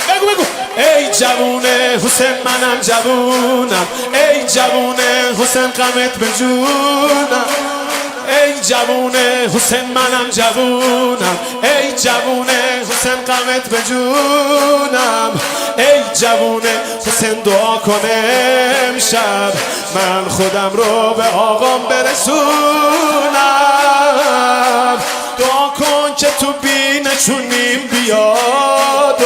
بگو ای جوون حسین منم جوونم، ای جوون حسین غمت به جونم، ای جوون حسین منم جوونم، ای جوون حسین غمت به جونم، ای جوون حسین دعا کنه امشب من خودم رو به آقام برسونم. دعا کن که تو بینشونیم بیاد،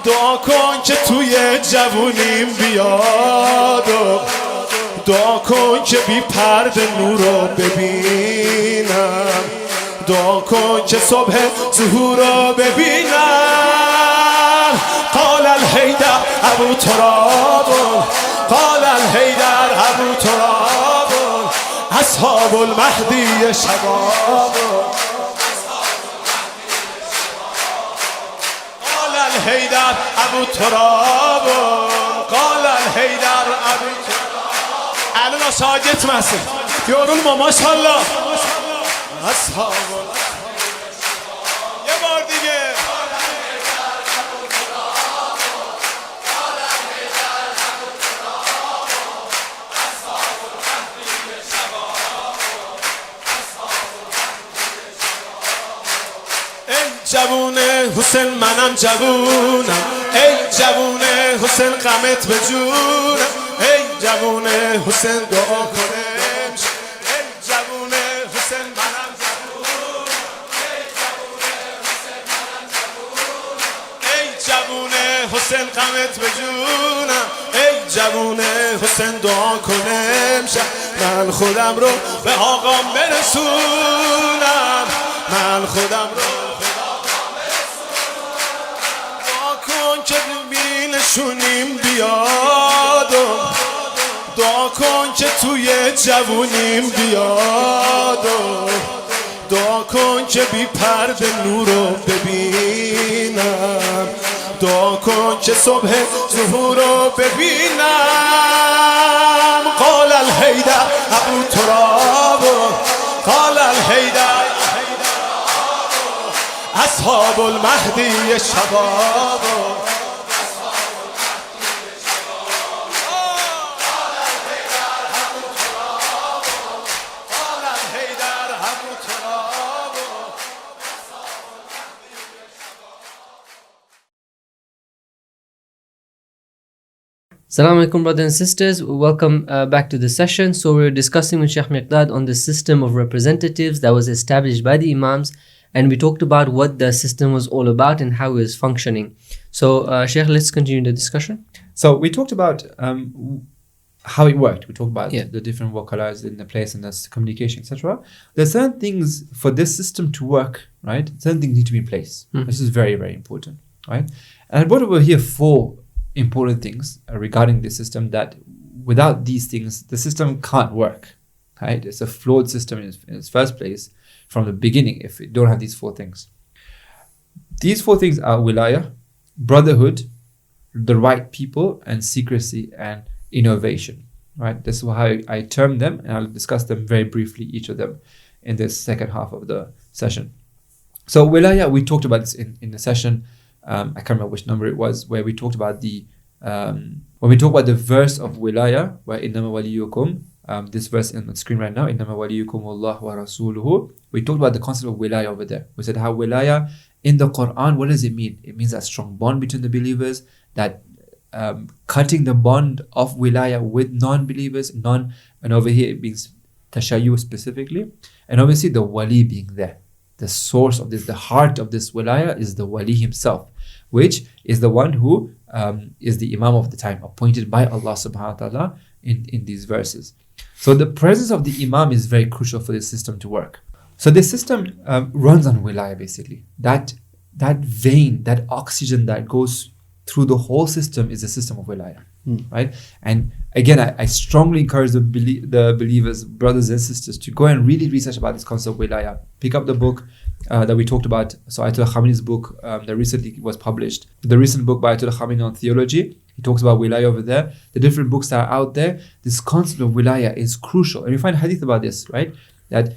دعا کن که توی جوونیم بیاد، دعا کن که بی پرده نور رو ببینم، دعا کن که صبح ظهور رو ببینم. قال الحيدر أبو تراب قال الحيدر أبو تراب أصحاب المهدي شباب. قال الحيدر أبو تراب قال الحيدر أبو تراب. الان ساجت مسیح یارون ما ماشاءالله اصحاب. یه بار دیگه جوون حسین منم جوونم، ای جوون حسین غمت به جونم، ای جوون حسین دعا کنم، ای جوون حسین منم جوونم، ای جوون حسین غمت به جونم، ای جوون حسین دعا کنم من خودم رو به آقام برسونم، من خودم رو که بینشونیم بیاد، دعا کن که توی جوونیم بیاد، دعا کن که بی پرده نور رو ببینم، دعا کن که صبح ظهور رو ببینم قال الحیدر ابو تراب قال الحیدر اصحاب المهدی شباب Assalamu alaikum, brothers and sisters. Welcome back to the session. So we're discussing with Shaykh Miqdad on the system of representatives that was established by the Imams, and we talked about what the system was all about and how it was functioning. So Shaykh, let's continue the discussion. So we talked about how it worked. We talked about the different vocalize in the place and that's communication, etc. There's certain things for this system to work, right? Certain things need to be in place. This is very, very important, right? And I brought over here 4 important things regarding the system that without these things the system can't work, right? It's a flawed system in its first place from the beginning if it don't have these 4 things. These 4 things are wilaya, brotherhood, the right people, and secrecy and innovation, right? This is how I term them, and I'll discuss them very briefly, each of them, in this second half of the session. So wilaya, we talked about this in the session. I can't remember which number it was, where we talked about when we talk about the verse of wilaya, where innama waliyukum, this verse on the screen right now, innama waliyukum Allah wa rasuluhu. We talked about the concept of wilaya over there. We said how wilaya in the Quran, what does it mean? It means that strong bond between the believers, that cutting the bond of wilaya with non-believers, and over here it means tashayyu specifically, and obviously the wali being there. The source of this, the heart of this wilaya is the wali himself, which is the one who is the imam of the time, appointed by Allah subhanahu wa ta'ala in these verses. So the presence of the imam is very crucial for this system to work. So this system runs on wilaya basically. That vein, that oxygen that goes through the whole system is the system of wilaya, right? And again, I strongly encourage the believers, brothers and sisters, to go and really research about this concept of wilaya. Pick up the book that we talked about. So Ayatollah Khamenei's book that recently was published. The recent book by Ayatollah Khamenei on theology. He talks about wilaya over there. The different books that are out there. This concept of wilaya is crucial. And you find hadith about this, right? That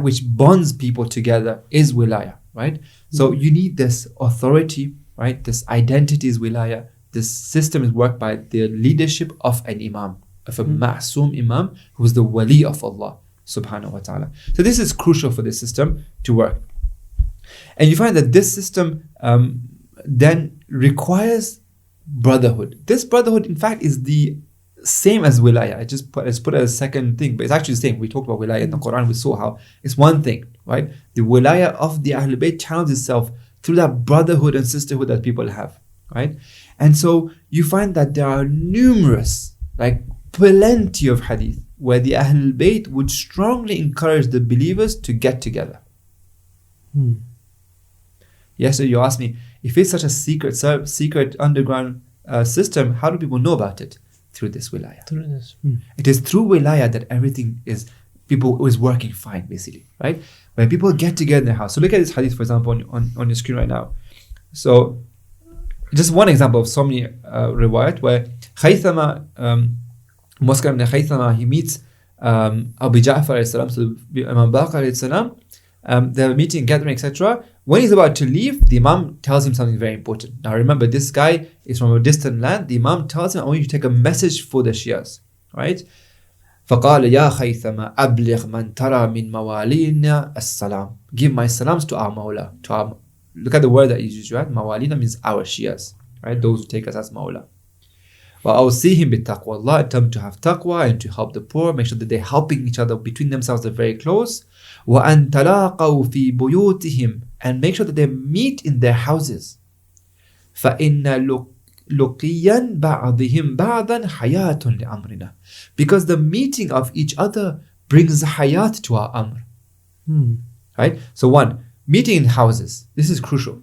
which bonds people together is wilaya, right? So you need this authority, right? This identity is wilaya. This system is worked by the leadership of an imam, of a ma'soom imam, who is the wali of Allah subhanahu wa ta'ala. So this is crucial for this system to work. And you find that this system then requires brotherhood. This brotherhood, in fact, is the same as wilaya. I just put it as a second thing, but it's actually the same. We talked about wilaya in the Quran. We saw how it's one thing, right? The wilaya of the Ahlul Bayt channels itself through that brotherhood and sisterhood that people have, right? And so you find that there are numerous, like plenty of hadith where the Ahlul Bayt would strongly encourage the believers to get together. Yes, so you ask me, if it's such a secret underground system, how do people know about it? Through this wilaya. Through this. It is through wilaya that everything is working fine, basically, right? When people get together in their house. So look at this hadith, for example, on your screen right now. So just one example of so many riwayat where Khaythama, Muskar ibn Khaythama, he meets Abu Ja'far alayhi salam, so Imam Baqir alayhi salam, they're meeting, gathering, etc. When he's about to leave, the Imam tells him something very important. Now remember, this guy is from a distant land. The Imam tells him, I want you to take a message for the Shias, right? فَقَالَ يَا خَيْثَمَا أَبْلِغْ مَنْ تَرَى مِنْ مَوَالِينَا السَّلَامِ. Give my salams to our Mawla. Look at the word that you use, right? Mawalina means our Shias, right? Those who take us as Mawla. وَأَوْصِيهِمْ بِالتَّقْوَى. Allah, tell them to have taqwa and to help the poor. Make sure that they're helping each other between themselves. They're very close. وَأَنْ تَلَاقَوْا فِي بُيُوتِهِمْ. And make sure that they meet in their houses. فَإِنَّ لُقِيًّا بَعْضِهِمْ بَعْضًا حَيَاتٌ لِأَمْرِنَا. Because the meeting of each other brings hayat to our amr. Right? So one, meeting in houses. This is crucial.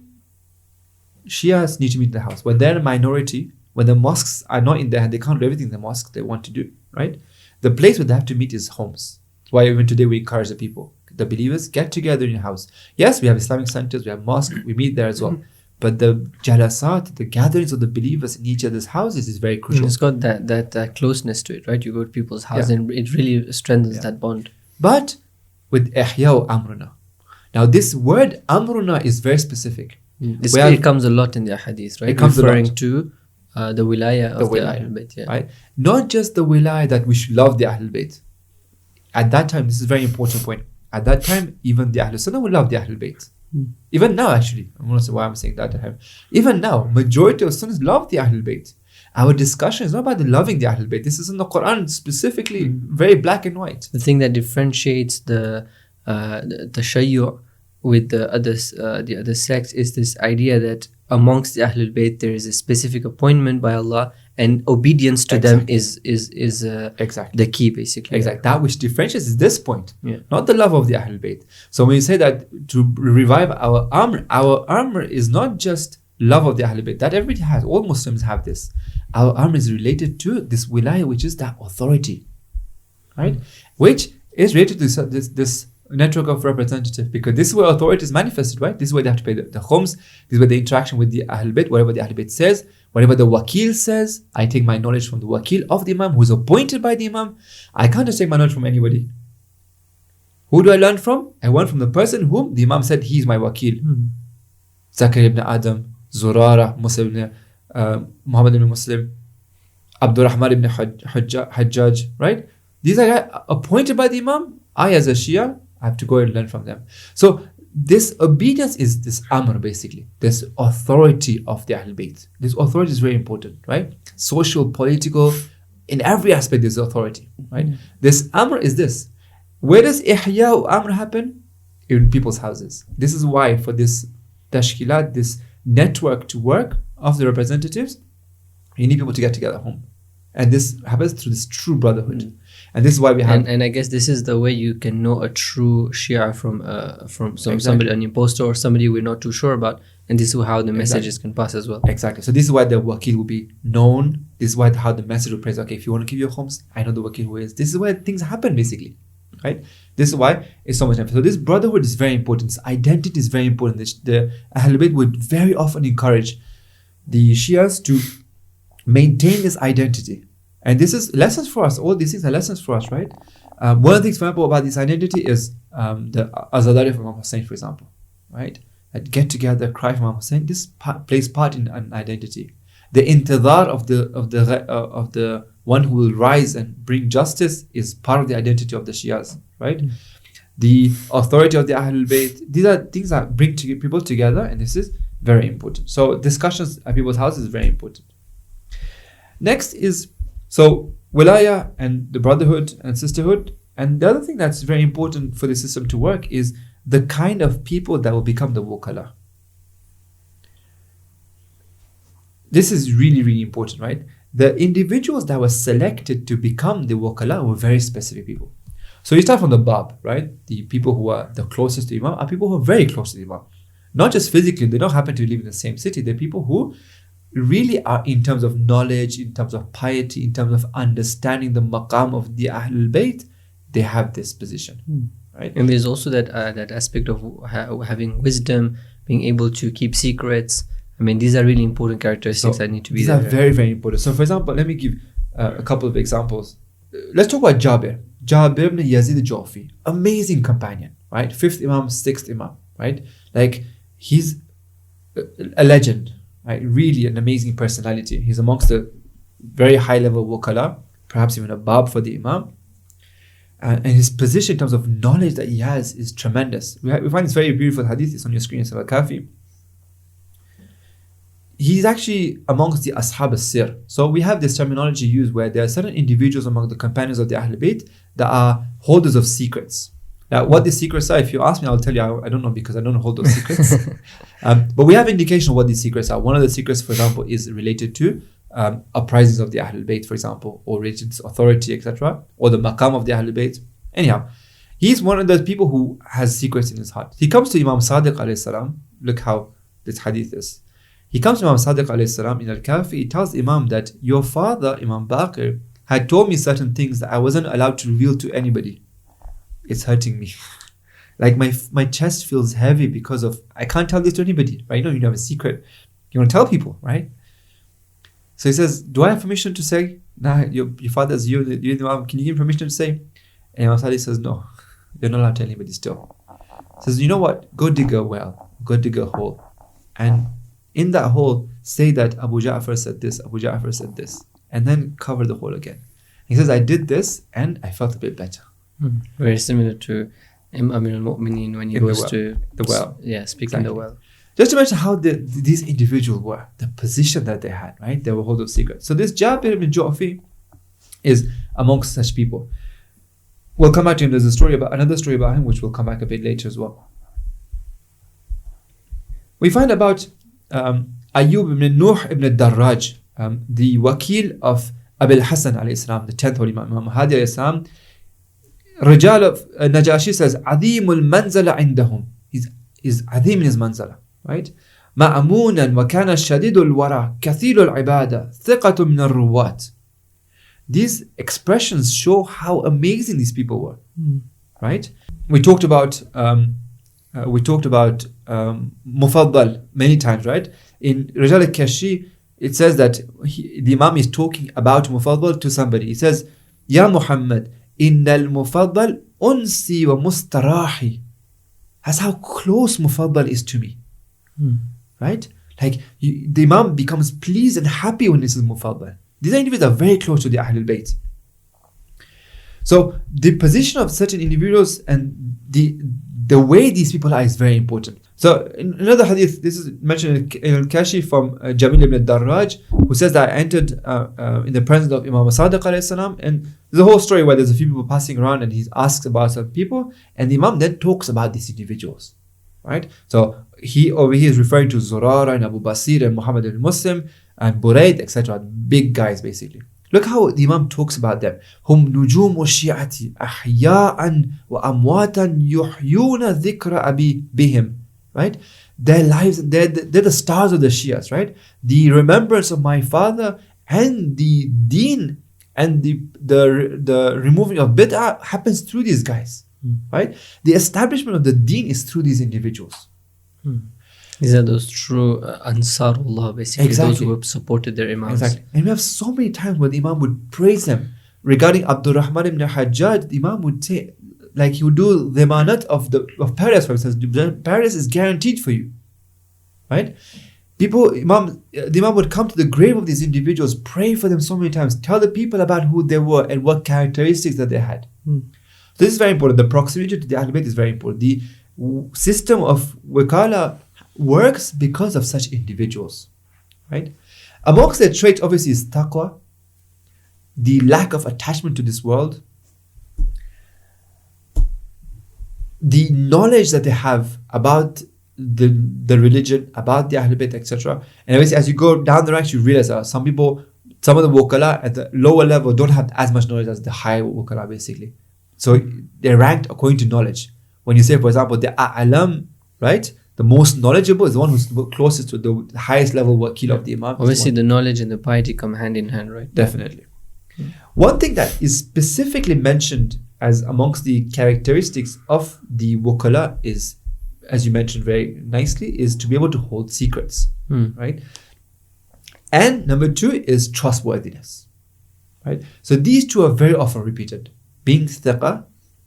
Shias need to meet in the house. When they're a minority, when the mosques are not in their hand, they can't do everything in the mosque they want to do. Right? The place where they have to meet is homes. That's why even today we encourage the people, the believers, get together in your house. Yes, we have Islamic centers, we have mosques, we meet there as well. But the jalasat, the gatherings of the believers in each other's houses is very crucial. It's got that closeness to it, right? You go to people's house Yeah. and it really strengthens that bond. But with ihya amruna. Now this word amruna is very specific. It comes a lot in the hadith, right? It comes referring to the wilaya of the Ahlul Bayt. Yeah. Right? Not just the wilaya that we should love the Ahlul Bayt. At that time, this is a very important point. At that time, even the Ahlul Sunnah would love the Ahlul Bayt. Even now, actually, I'm not sure why I'm saying that. Even now, majority of Sunnis love the Ahlul Bayt. Our discussion is not about the loving the Ahlul Bayt. This is in the Quran specifically, very black and white. The thing that differentiates the Shayyu' with the other sects is this idea that amongst the Ahlul Bayt there is a specific appointment by Allah, and obedience to them is the key, basically. Exactly. That which differentiates is this point, Yeah. not the love of the Ahlul Bayt. So when you say that to revive our amr is not just love of the Ahlul Bayt. That everybody has. All Muslims have this. Our amr is related to this wilaya, which is that authority, right? Which is related to this network of representative, because this is where authority is manifested, right? This is where they have to pay the khums. This is where the interaction with the Ahlul Bayt, whatever the Ahlul Bayt says, whatever the wakil says, I take my knowledge from the wakil of the Imam, who is appointed by the Imam. I can't just take my knowledge from anybody. Who do I learn from? I learn from the person whom the Imam said he is my wakil. Zakir ibn Adam, Zurara, Musa ibn Muhammad ibn Muslim, Abdul Rahman ibn Hajjaj, right? These are guys appointed by the Imam. I, as a Shia, I have to go and learn from them. So this obedience is this amr, basically. This authority of the Ahlul Bayt. This authority is very important, right? Social, political, in every aspect there's authority, right? This amr is this. Where does ihya amr happen? In people's houses. This is why for this tashkilat, this network to work of the representatives, you need people to get together at home. And this happens through this true brotherhood. And this is why we have... And I guess this is the way you can know a true Shia from somebody, an impostor or somebody we're not too sure about. And this is how the messages can pass as well. Exactly. So this is why the wakil will be known. This is why how the message will praise. Okay, if you want to keep your homes, I know the wakil who is. This is where things happen, basically. Right? This is why it's so much emphasis. So this brotherhood is very important. This identity is very important. The Ahlul Bayt would very often encourage the Shias to maintain this identity. And this is lessons for us. All these things are lessons for us, right? One of the things, for example, about this identity is the Azadari of Imam Hussein, for example, right? That get together, cry for Imam Hussein. This plays part in an identity. The intidar of the one who will rise and bring justice is part of the identity of the Shias, right? The authority of the Ahlul Bayt. These are things that bring people together, and this is very important. So discussions at people's houses is very important. Next is wilaya and the brotherhood and sisterhood. And the other thing that's very important for the system to work is the kind of people that will become the wukala. This is really, really important, right? The individuals that were selected to become the wukala were very specific people. So you start from the Bab, right? The people who are the closest to Imam are people who are very close to the Imam. Not just physically, they don't happen to live in the same city. They're people who really are, in terms of knowledge, in terms of piety, in terms of understanding the maqam of the Ahlul Bayt, they have this position, right? And there's also that aspect of having wisdom, being able to keep secrets. I mean, these are really important characteristics that need to be there. These are very, very important. So, for example, let me give a couple of examples. Let's talk about Jabir. Jabir ibn Yazid al-Jawfi, amazing companion, right? 5th Imam, 6th Imam, right? Like, he's a legend, right? Really an amazing personality. He's amongst the very high level wukala, perhaps even a bab for the Imam. And his position in terms of knowledge that he has is tremendous. We find this very beautiful hadith. It's on your screen, it's al-Kafi. He's actually amongst the Ashab al-Sir. So we have this terminology used where there are certain individuals among the companions of the Ahlul Bayt that are holders of secrets. Now, what the secrets are, if you ask me, I'll tell you, I don't know, because I don't hold those secrets. But we have indication of what these secrets are. One of the secrets, for example, is related to uprisings of the Ahlul Bayt, for example, or related to authority, etc., or the maqam of the Ahlul Bayt. Anyhow, he's one of those people who has secrets in his heart. He comes to Imam Sadiq alayhi salam. Look how this hadith is. He comes to Imam Sadiq alayhi salam in al-Kafi. He tells Imam that your father, Imam Baqir, had told me certain things that I wasn't allowed to reveal to anybody. It's hurting me. Like my chest feels heavy because of, I can't tell this to anybody, right? You have a secret. You want to tell people, right? So he says, do I have permission to say? Nah, your father's you, the Imam. Can you give permission to say? And Imam Sadi says, no, you're not allowed to tell anybody still. He says, you know what? Go dig a well, go dig a hole. And in that hole, say that Abu Ja'far said this, Abu Ja'far said this. And then cover the hole again. He says, I did this and I felt a bit better. Very similar to Amir al-Mu'mineen when he goes to the well. Yeah, speak in the well. Just to mention how these individuals were, the position that they had, right? They were holding secrets. So this Jabir ibn Ju'fi is amongst such people. We'll come back to him. There's another story about him, which we'll come back a bit later as well. We find about Ayyub ibn Nuh ibn Darraj, the wakil of Abil Hassan alayhi salam, the 10th Holy Imam Mahdi alayhi salam. Rajal of Najashi says, Adimul manzala indahum. He's Adim in his manzala, right? Ma'amunan wa kana shadidul wara, kathirul ibada, thiqatu min al-ruwat. These expressions show how amazing these people were, right? We talked about Mufaddal many times, right? In Rajal al-Kashi, it says that the Imam is talking about Mufaddal to somebody. He says, Ya Muhammad, innal Mufaddal unsi wa mustarahi. That's how close Mufaddal is to me, right? Like the Imam becomes pleased and happy when this is Mufaddal. These individuals are very close to the Ahlul Bayt. So the position of certain individuals and the way these people are is very important. So in another hadith, this is mentioned in Al-Kashi from Jamil ibn Darraj, who says that I entered in the presence of Imam Sadiq alayhi salam, and there's a whole story where there's a few people passing around and he asks about some people, and the Imam then talks about these individuals, right? So he over here is referring to Zurara and Abu Basir and Muhammad al-Muslim and Burayd, etc. Big guys basically. Look how the Imam talks about them. Hum nujum wa shi'ati ahya'an wa amwatan yuhyuna dhikra abi bihim. Right? Their lives, they're the stars of the Shias, right? The remembrance of my father and the deen and the removing of bid'ah happens through these guys, right? The establishment of the deen is through these individuals. These are those true Ansarullah, basically, Exactly. those who have supported their Imams. Exactly. And we have so many times where the Imam would praise them. Regarding Abdul Rahman ibn Hajjaj, the Imam would say, like he would do the manat of paradise, for instance. Paradise is guaranteed for you, right? The Imam would come to the grave of these individuals, pray for them so many times, tell the people about who they were and what characteristics that they had. So this is very important. The proximity to the Ahlul Bayt is very important. The system of Wakala works because of such individuals, right? Amongst their traits, obviously, is taqwa, the lack of attachment to this world, the knowledge that they have about the religion, about the Ahlul Bayt, etc. And obviously, as you go down the ranks, you realize some of the Wukala at the lower level don't have as much knowledge as the higher Wukala, basically. So they're ranked according to knowledge. When you say, for example, the A'lam, right? The most knowledgeable is the one who's closest to the highest level wakil of the Imam. Obviously, the knowledge and the piety come hand in hand, right? Definitely. One thing that is specifically mentioned as amongst the characteristics of the Wukala is, as you mentioned very nicely, is to be able to hold secrets, right? And number two is trustworthiness, right? So these two are very often repeated. Being thiqa,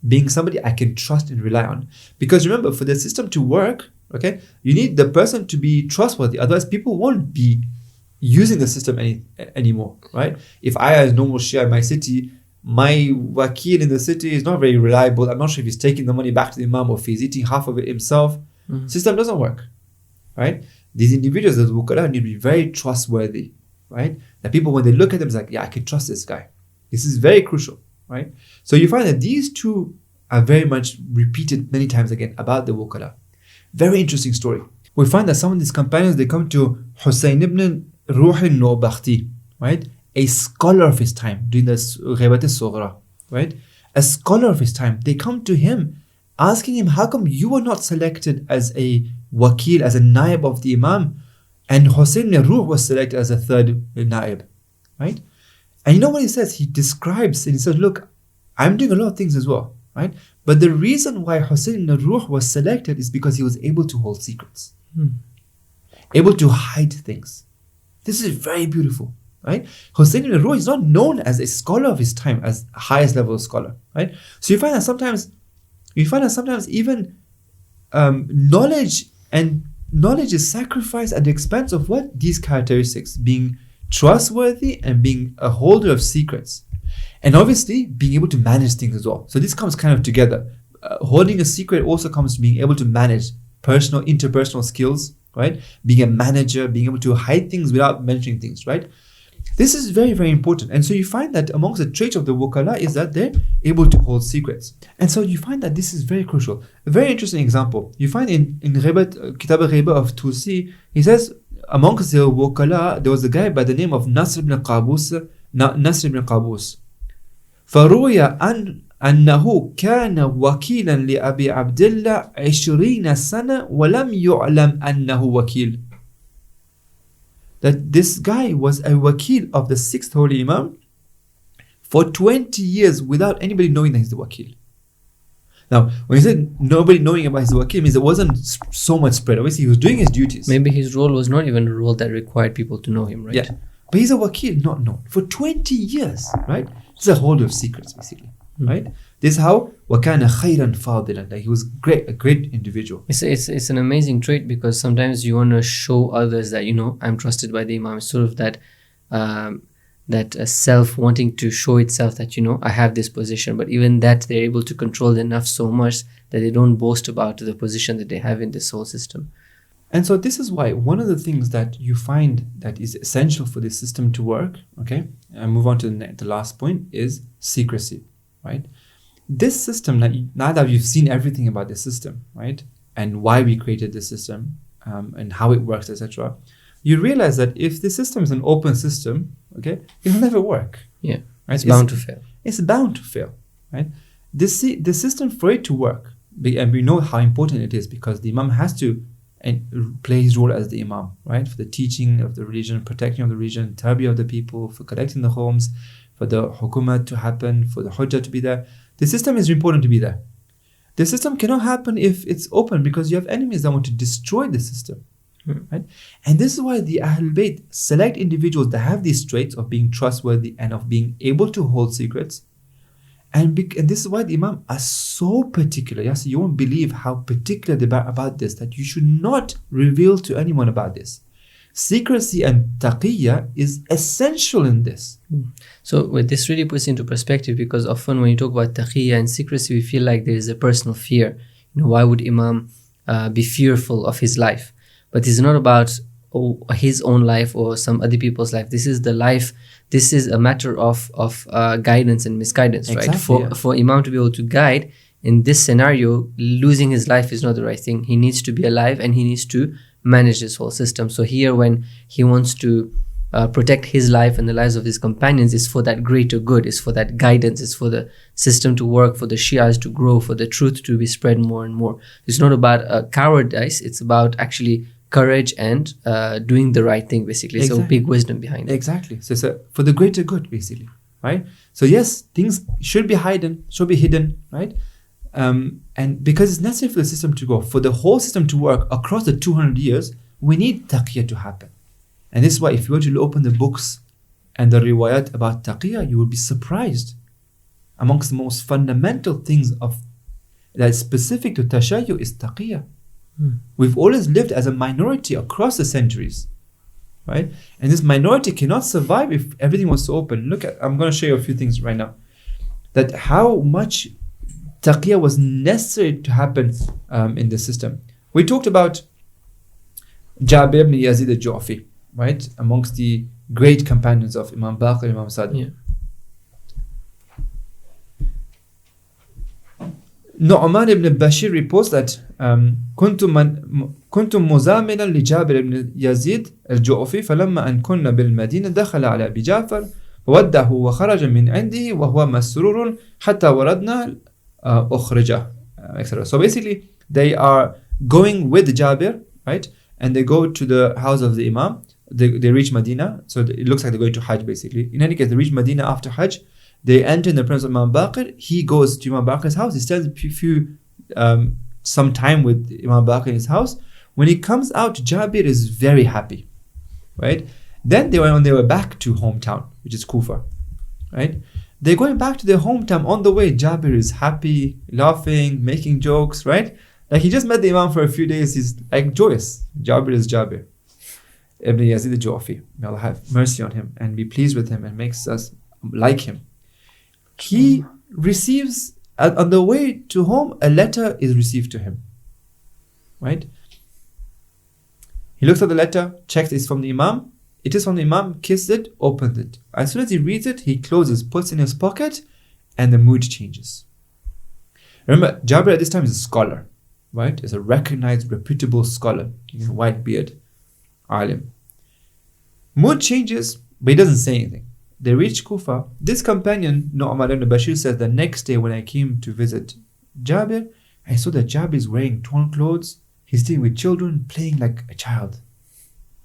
being somebody I can trust and rely on. Because remember, for the system to work, okay, you need the person to be trustworthy. Otherwise, people won't be using the system anymore, right? If I, as normal Shia in my city, my wakil in the city is not very reliable, I'm not sure if he's taking the money back to the Imam or if he's eating half of it himself, system doesn't work, right? These individuals, the wukala, need to be very trustworthy, right? That people, when they look at them, it's like, yeah, I can trust this guy. This is very crucial, right? So you find that these two are very much repeated many times again about the wukala. Very interesting story. We find that some of these companions, they come to Hussein ibn Ruh al-Nubakhti, right? A scholar of his time, doing the Ghibat al-Sughra, right? A scholar of his time. They come to him, asking him, how come you were not selected as a wakil, as a naib of the Imam, and Hussein ibn Ruh was selected as a third naib, right? And you know what he says? He describes and he says, look, I'm doing a lot of things as well. right? But the reason why Hussein ibn Ruh was selected is because he was able to hold secrets, able to hide things. This is very beautiful, right? Hussein ibn Ruh is not known as a scholar of his time, as highest level scholar, right? So you find that sometimes even knowledge is sacrificed at the expense of what? These characteristics, being trustworthy and being a holder of secrets. And obviously being able to manage things as well. So this comes kind of together. Holding a secret also comes to being able to manage interpersonal skills, right? Being a manager, being able to hide things without mentioning things, right? This is very, very important. And so you find that amongst the traits of the Wukala is that they're able to hold secrets. And so you find that this is very crucial. A very interesting example. You find in Kitab al-Ghaiba of Tusi, he says, amongst the Wukala, there was a guy by the name of Nasr ibn Qabus. فروي أنه كان وكيلا لأبي عبد الله 20 سنة ولم يعلم أنه وكيل. That this guy was a wakil of the 6th Holy Imam for 20 years without anybody knowing that he's the wakil. Now, when he said nobody knowing about his wakil, means it wasn't so much spread. Obviously, he was doing his duties. Maybe his role was not even a role that required people to know him, right? Yeah. But he's a wakil, not known. For 20 years, right? He's a holder of secrets, basically, right? This is how وَكَانَ خَيْرًا فَاضِلًا. Like he was a great individual. It's an amazing trait, because sometimes you want to show others that, I'm trusted by the Imam. It's sort of that self wanting to show itself that, I have this position. But even that, they're able to control their nafs so much that they don't boast about the position that they have in this whole system. And so this is why one of the things that you find that is essential for this system to work, okay, and move on to the last point, is secrecy, right? This system, now that you've seen everything about the system, right, and why we created the system, and how it works, etc., you realize that if the system is an open system, okay, it'll never work. Yeah, right? It's bound to fail. It's bound to fail, right? The system, for it to work, and we know how important it is, because the Imam has to play his role as the Imam, right? For the teaching of the religion, protecting of the religion, tarbiyah of the people, for collecting the homes, for the hukumat to happen, for the hujjah to be there. The system is important to be there. The system cannot happen if it's open, because you have enemies that want to destroy the system, right? And this is why the Ahlul Bayt select individuals that have these traits of being trustworthy and of being able to hold secrets. And this is why the Imam are so particular. Yes, you won't believe how particular they are about this, that you should not reveal to anyone about this. Secrecy and taqiyya is essential in this. So this really puts into perspective, because often when you talk about taqiyya and secrecy, we feel like there is a personal fear. Why would Imam be fearful of his life? But it's not about his own life or some other people's life. This is the life. This is a matter of guidance and misguidance, exactly, right? For Imam to be able to guide in this scenario, losing his life is not the right thing. He needs to be alive and he needs to manage this whole system. So here, when he wants to protect his life and the lives of his companions, is for that greater good, is for that guidance, is for the system to work, for the Shias to grow, for the truth to be spread more and more. It's not about cowardice. It's about actually courage and doing the right thing, basically. Exactly. So big wisdom behind it. Exactly. So it's for the greater good, basically, right? So yes, things should be hidden, right? And because it's necessary for the system to go, for the whole system to work across the 200 years, we need taqiyya to happen. And this is why if you were to open the books and the riwayat about taqiyya, you would be surprised. Amongst the most fundamental things that is specific to tashayyu is taqiyya. We've always lived as a minority across the centuries, right? And this minority cannot survive if everything was so open. I'm going to show you a few things right now, that how much taqiyya was necessary to happen in the system. We talked about Jabir ibn Yazid al-Ju'fi, right? Amongst the great companions of Imam Baqir, Imam Sadiq. Yeah. Nu'man ibn Bashir reports that كنت مزاملا لجابر بن يزيد الجوفي فلما أن كنا بالمدينة دخل على أبي جعفر ووده وخرج من عنده وهو مسرور حتى وردنا أخرجه, etc. So basically they are going with Jabir, right? And they go to the house of the Imam. They reach Medina. So it looks like they're going to Hajj, basically. In any case, they reach Medina after Hajj. They enter in the presence of Imam Baqir. He goes to Imam Baqir's house. He spends some time with Imam Baqir in his house. When he comes out, Jabir is very happy, right? Then when they were back to hometown, which is Kufa, right? They're going back to their hometown. On the way, Jabir is happy, laughing, making jokes, right? Like he just met the Imam for a few days. He's like joyous. Jabir is Jabir. Ibn Yazid al-Ju'fi. May Allah have mercy on him and be pleased with him and makes us like him. He receives, on the way to home, a letter is received to him, right? He looks at the letter, checks it's from the Imam. It is from the Imam, kisses it, opens it. As soon as he reads it, he closes, puts it in his pocket, and the mood changes. Remember, Jabir at this time is a scholar, right? Is a recognized, reputable scholar. White beard, alim. Mood changes, but he doesn't say anything. They reach Kufa. This companion, Nu'man ibn Bashir, says the next day when I came to visit Jabir, I saw that Jabir is wearing torn clothes. He's dealing with children, playing like a child.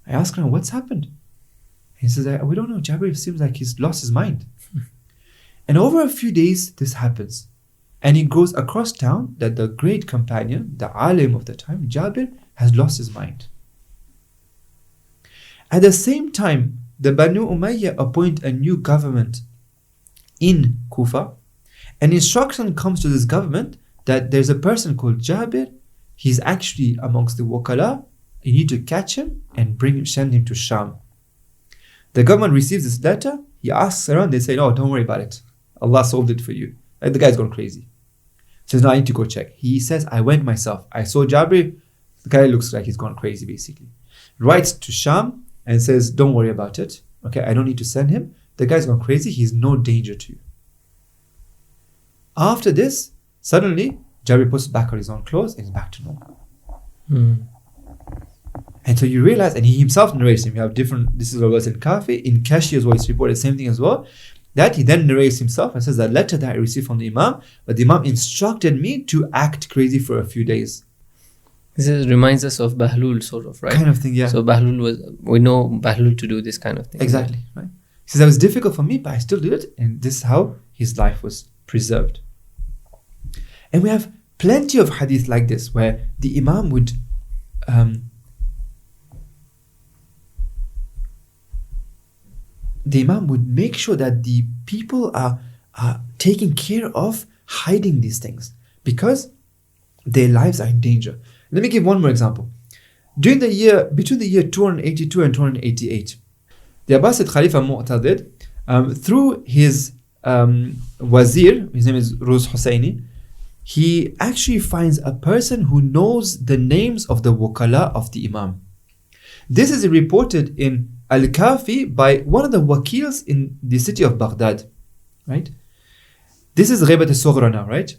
I asked him, what's happened? He says, we don't know. Jabir seems like he's lost his mind. And over a few days, this happens. And he goes across town that the great companion, the alim of the time, Jabir, has lost his mind. At the same time, the Banu Umayyah appoint a new government in Kufa. An instruction comes to this government that there's a person called Jabir. He's actually amongst the Wakala. You need to catch him and send him to Sham. The government receives this letter. He asks around. They say, no, don't worry about it. Allah solved it for you. Like the guy's gone crazy. He says, no, I need to go check. He says, I went myself. I saw Jabir. The guy looks like he's gone crazy, basically. Writes to Sham and says, don't worry about it. Okay, I don't need to send him. The guy's gone crazy. He's no danger to you. After this, suddenly, Jabir puts back on his own clothes and is back to normal. And so you realize, and he himself narrates him. You have different, this is what was in Kafi. In Kashi as well, it's reported the same thing as well. That he then narrates himself and says, the letter that I received from the Imam, but the Imam instructed me to act crazy for a few days. This reminds us of Bahlul, sort of, right? Kind of thing, yeah. So we know Bahlul to do this kind of thing. Exactly, right? He says, it was difficult for me, but I still did it. And this is how his life was preserved. And we have plenty of hadith like this, where the Imam would make sure that the people are taken care of hiding these things because their lives are in danger. Let me give one more example. Between the year 282 and 288, the Abbasid Khalifa Mu'tadid, through his wazir, his name is Ruz Husseini, he actually finds a person who knows the names of the Wukala of the Imam. This is reported in Al-Kafi by one of the wakils in the city of Baghdad, right? This is Ghaibat al-Sughra now, right?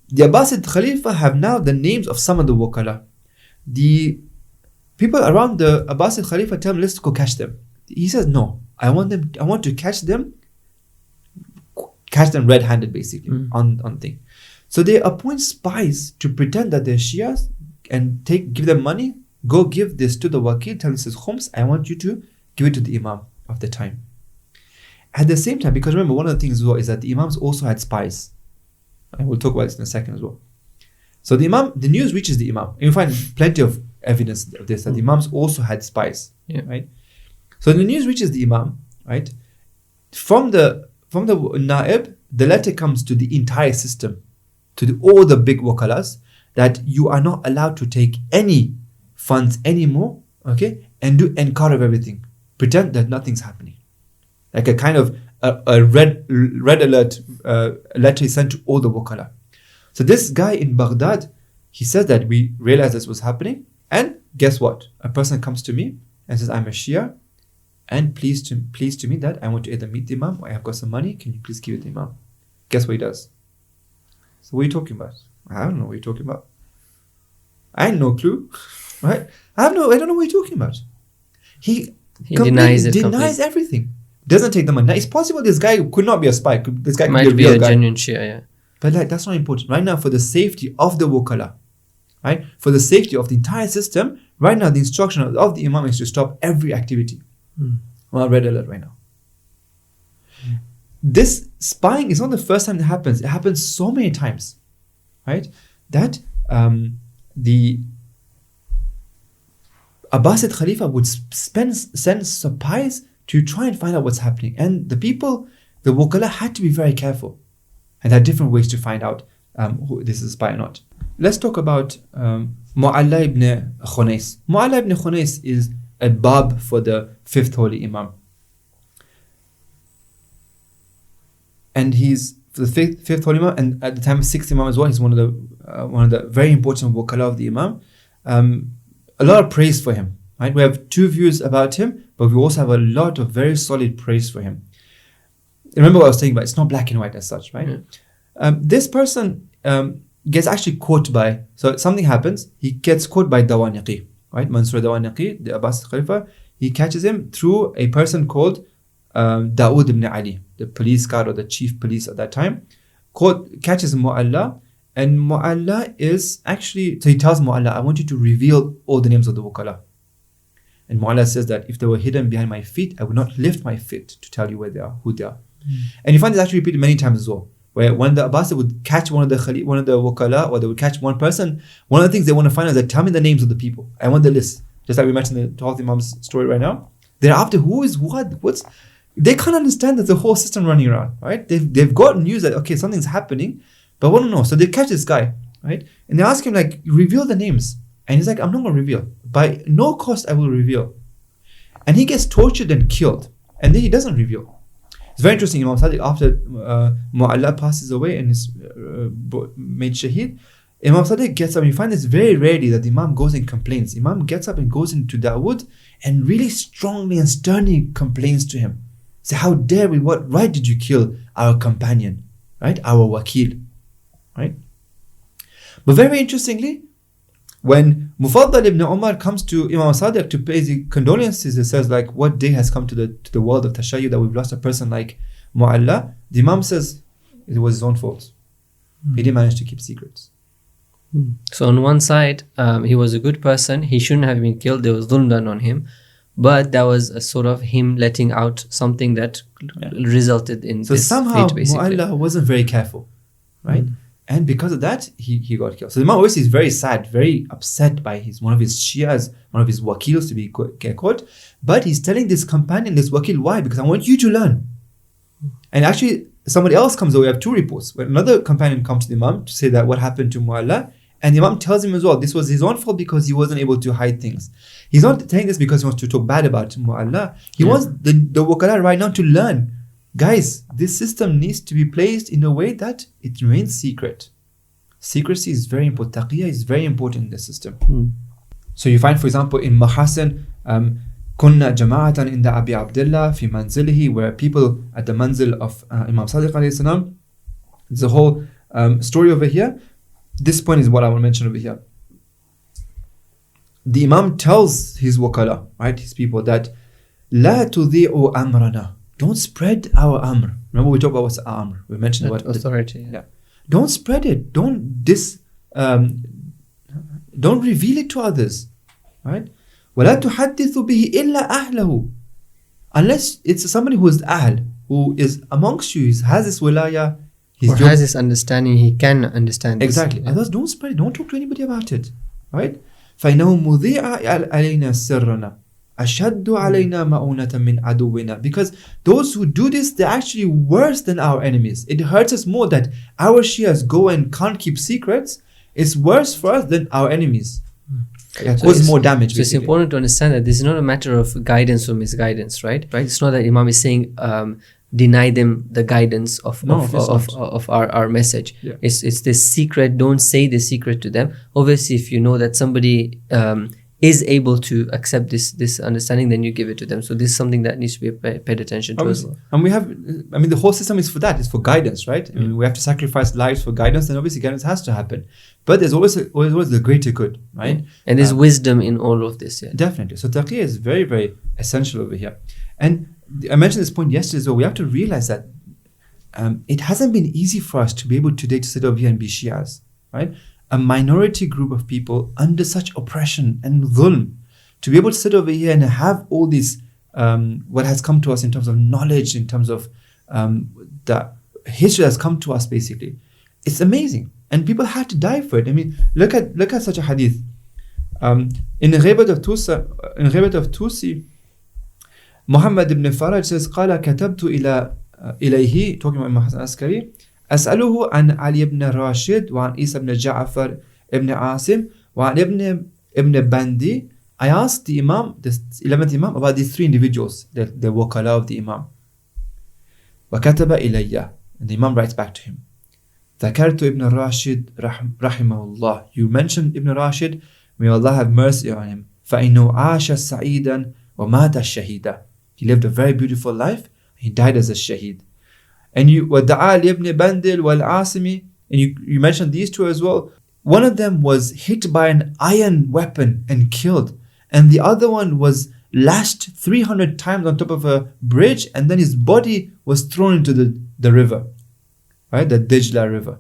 The Abbasid Khalifa have now the names of some of the Wukala. The people around the Abbasid Khalifa tell him, let's go catch them. He says, no, I want to catch them red-handed, basically, on thing. So they appoint spies to pretend that they're Shias and give them money. Go give this to the wakil, tell him this is khums, I want you to give it to the Imam of the time. At the same time, because remember, one of the things as well is that the Imams also had spies. And we'll talk about this in a second as well. So the news reaches the Imam. And you find plenty of evidence of this, that the Imams also had spies, right? So the news reaches the Imam, right? From the Na'ib, the letter comes to the entire system, to all the big wakalas, that you are not allowed to take any funds anymore, okay? And do enkar of everything. Pretend that nothing's happening. Like a kind of a red alert letter is sent to all the wukala. So this guy in Baghdad, he says that we realized this was happening, and guess what? A person comes to me and says, I'm a Shia, and please to me that I want to either meet the Imam or I have got some money, can you please give it to the Imam? Guess what he does? So what are you talking about? I don't know what you're talking about. I have no clue, right? I don't know what you're talking about. He denies everything. Doesn't take the money. Now, it's possible this guy could not be a spy. This guy might could be a real guy. Genuine Shia, yeah. But that's not important. Right now, for the safety of the wukala, right? For the safety of the entire system, right now the instruction of the Imam is to stop every activity. Well, red alert right now. this spying is not the first time it happens. It happens so many times, right? That the Abbasid Khalifa would send spies to try and find out what's happening. And the people, the Wukala, had to be very careful. And there are different ways to find out who this is a spy or not. Let's talk about Mu'alla ibn Khunais. Mu'alla ibn Khunais is a bab for the fifth holy Imam. And he's the fifth holy Imam, and at the time sixth Imam as well. He's one of the very important Wukala of the Imam. A lot of praise for him. Right? We have two views about him, but we also have a lot of very solid praise for him. Remember what I was saying about, it's not black and white as such, right? Mm-hmm. This person gets actually caught by, so something happens, he gets caught by Dawaniqi, right? Mansur Dawaniqi, the Abbasid Khalifa, he catches him through a person called Dawood ibn Ali, the police guard or the chief police at that time, catches Mu'alla, and Mu'alla is actually, so he tells Mu'alla, I want you to reveal all the names of the Wukala. And Mu'alla says that if they were hidden behind my feet, I would not lift my feet to tell you where they are, who they are. And you find this actually repeated many times as well, where when the Abbasid would catch one of the Wukala, or they would catch one person, one of the things they want to find out is that tell me the names of the people. I want the list. Just like we mentioned in the 12th Imam's story right now. They're after who is what's, they can't understand that the whole system running around, right? They've got news that, okay, something's happening, but want to know. So they catch this guy, right? And they ask him, like, reveal the names. And he's like, I'm not going to reveal. By no cost I will reveal. And he gets tortured and killed. And then he doesn't reveal. It's very interesting. Imam Sadiq, after Mu'alla passes away and is made shaheed, Imam Sadiq gets up. You find this very rarely that the Imam goes and complains. Imam gets up and goes into Dawood and really strongly and sternly complains to him. Say, how dare we, what right did you kill our companion, right? Our wakil, right? But very interestingly, when Mufaddal ibn Umar comes to Imam Sadiq to pay the condolences, he says, like, what day has come to the world of Tashayyu that we've lost a person like Mu'alla? The Imam says it was his own fault. He didn't manage to keep secrets. So on one side, he was a good person. He shouldn't have been killed. There was dhulm done on him. But that was a sort of him letting out something that resulted in so this somehow fate, basically. Mu'alla wasn't very careful, right? And because of that, he got killed. So the Imam obviously is very sad, very upset by one of his Shias, one of his wakils to get caught. But he's telling this companion, this wakil, why? Because I want you to learn. And actually, somebody else comes over. We have two reports. When another companion comes to the Imam to say that what happened to Mu'alla, and the Imam tells him as well, this was his own fault because he wasn't able to hide things. He's not saying this because he wants to talk bad about Mu'alla. He wants the wakala right now to learn. Guys, this system needs to be placed in a way that it remains secret. Secrecy is very important. Taqiyya is very important in the system. So you find, for example, in Mahasin, Kunna jama'atan inda Abi Abdullah fi manzilihi, where people at the manzil of Imam Sadiq alayhi salam. There's a whole story over here. This point is what I want to mention over here. The Imam tells his wakala, right, his people, that La tudhi'u amrana. Don't spread our amr. Remember we talked about what's amr. We mentioned about authority. Yeah. Don't spread it. Don't reveal it to others. Right? وَلَا تُحَدِّثُ بِهِ إِلَّا أَهْلَهُ. Unless it's somebody who is ahl, who is amongst you, has this wilaya, or has this understanding, he can understand exactly. this. Others don't spread it. Don't talk to anybody about it. Right? فَإِنَّهُ مُذِيعَ عَلَيْنَا سِرَّنَا أَشَدُّ عَلَيْنَا مَعُونَةً مِنْ عَدُوِّنَا. Because those who do this, they're actually worse than our enemies. It hurts us more that our Shias go and can't keep secrets. It's worse for us than our enemies. It causes more damage. So it's important to understand that this is not a matter of guidance or misguidance, right? It's not that Imam is saying deny them the guidance of our message. Yeah. It's this secret. Don't say the secret to them. Obviously, if you know that somebody is able to accept this understanding, then you give it to them. So this is something that needs to be paid attention to as well. And we have, the whole system is for that. It's for guidance, right? We have to sacrifice lives for guidance, and obviously guidance has to happen. But there's always the greater good, right? And there's wisdom in all of this. Yeah, definitely. So taqiyya is very, very essential over here. And I mentioned this point yesterday as well. We have to realize that it hasn't been easy for us to be able today to sit over here and be Shias, right? A minority group of people under such oppression and dhulm, to be able to sit over here and have all these what has come to us in terms of knowledge, in terms of the history that's come to us, basically. It's amazing. And people had to die for it. I mean, look at such a hadith. In Ghibat of Tusi, Muhammad ibn Faraj says, قال كتبت إليه, talking about Imam Hassan Askari, أسأله عن علي ibn Rashid وعن Isa ibn Ja'far ibn Asim وعن ibn Bandi. I asked the Imam, the 11th Imam, about these three individuals, the wakala of the Imam. وكتب إلي, and the Imam writes back to him, ذكرت ibn Rashid رحمه الله. You mentioned Ibn Rashid, may Allah have mercy on him. فإنه عاش سعيدا ومات الشهيدا. He lived a very beautiful life. He died as a shaheed. And you وَدَعَى لِابْنِ بَنْدِلْ وَالْعَاصِمِ, and you mentioned these two as well. One of them was hit by an iron weapon and killed. And the other one was lashed 300 times on top of a bridge, and then his body was thrown into the river. Right? The Dijla river.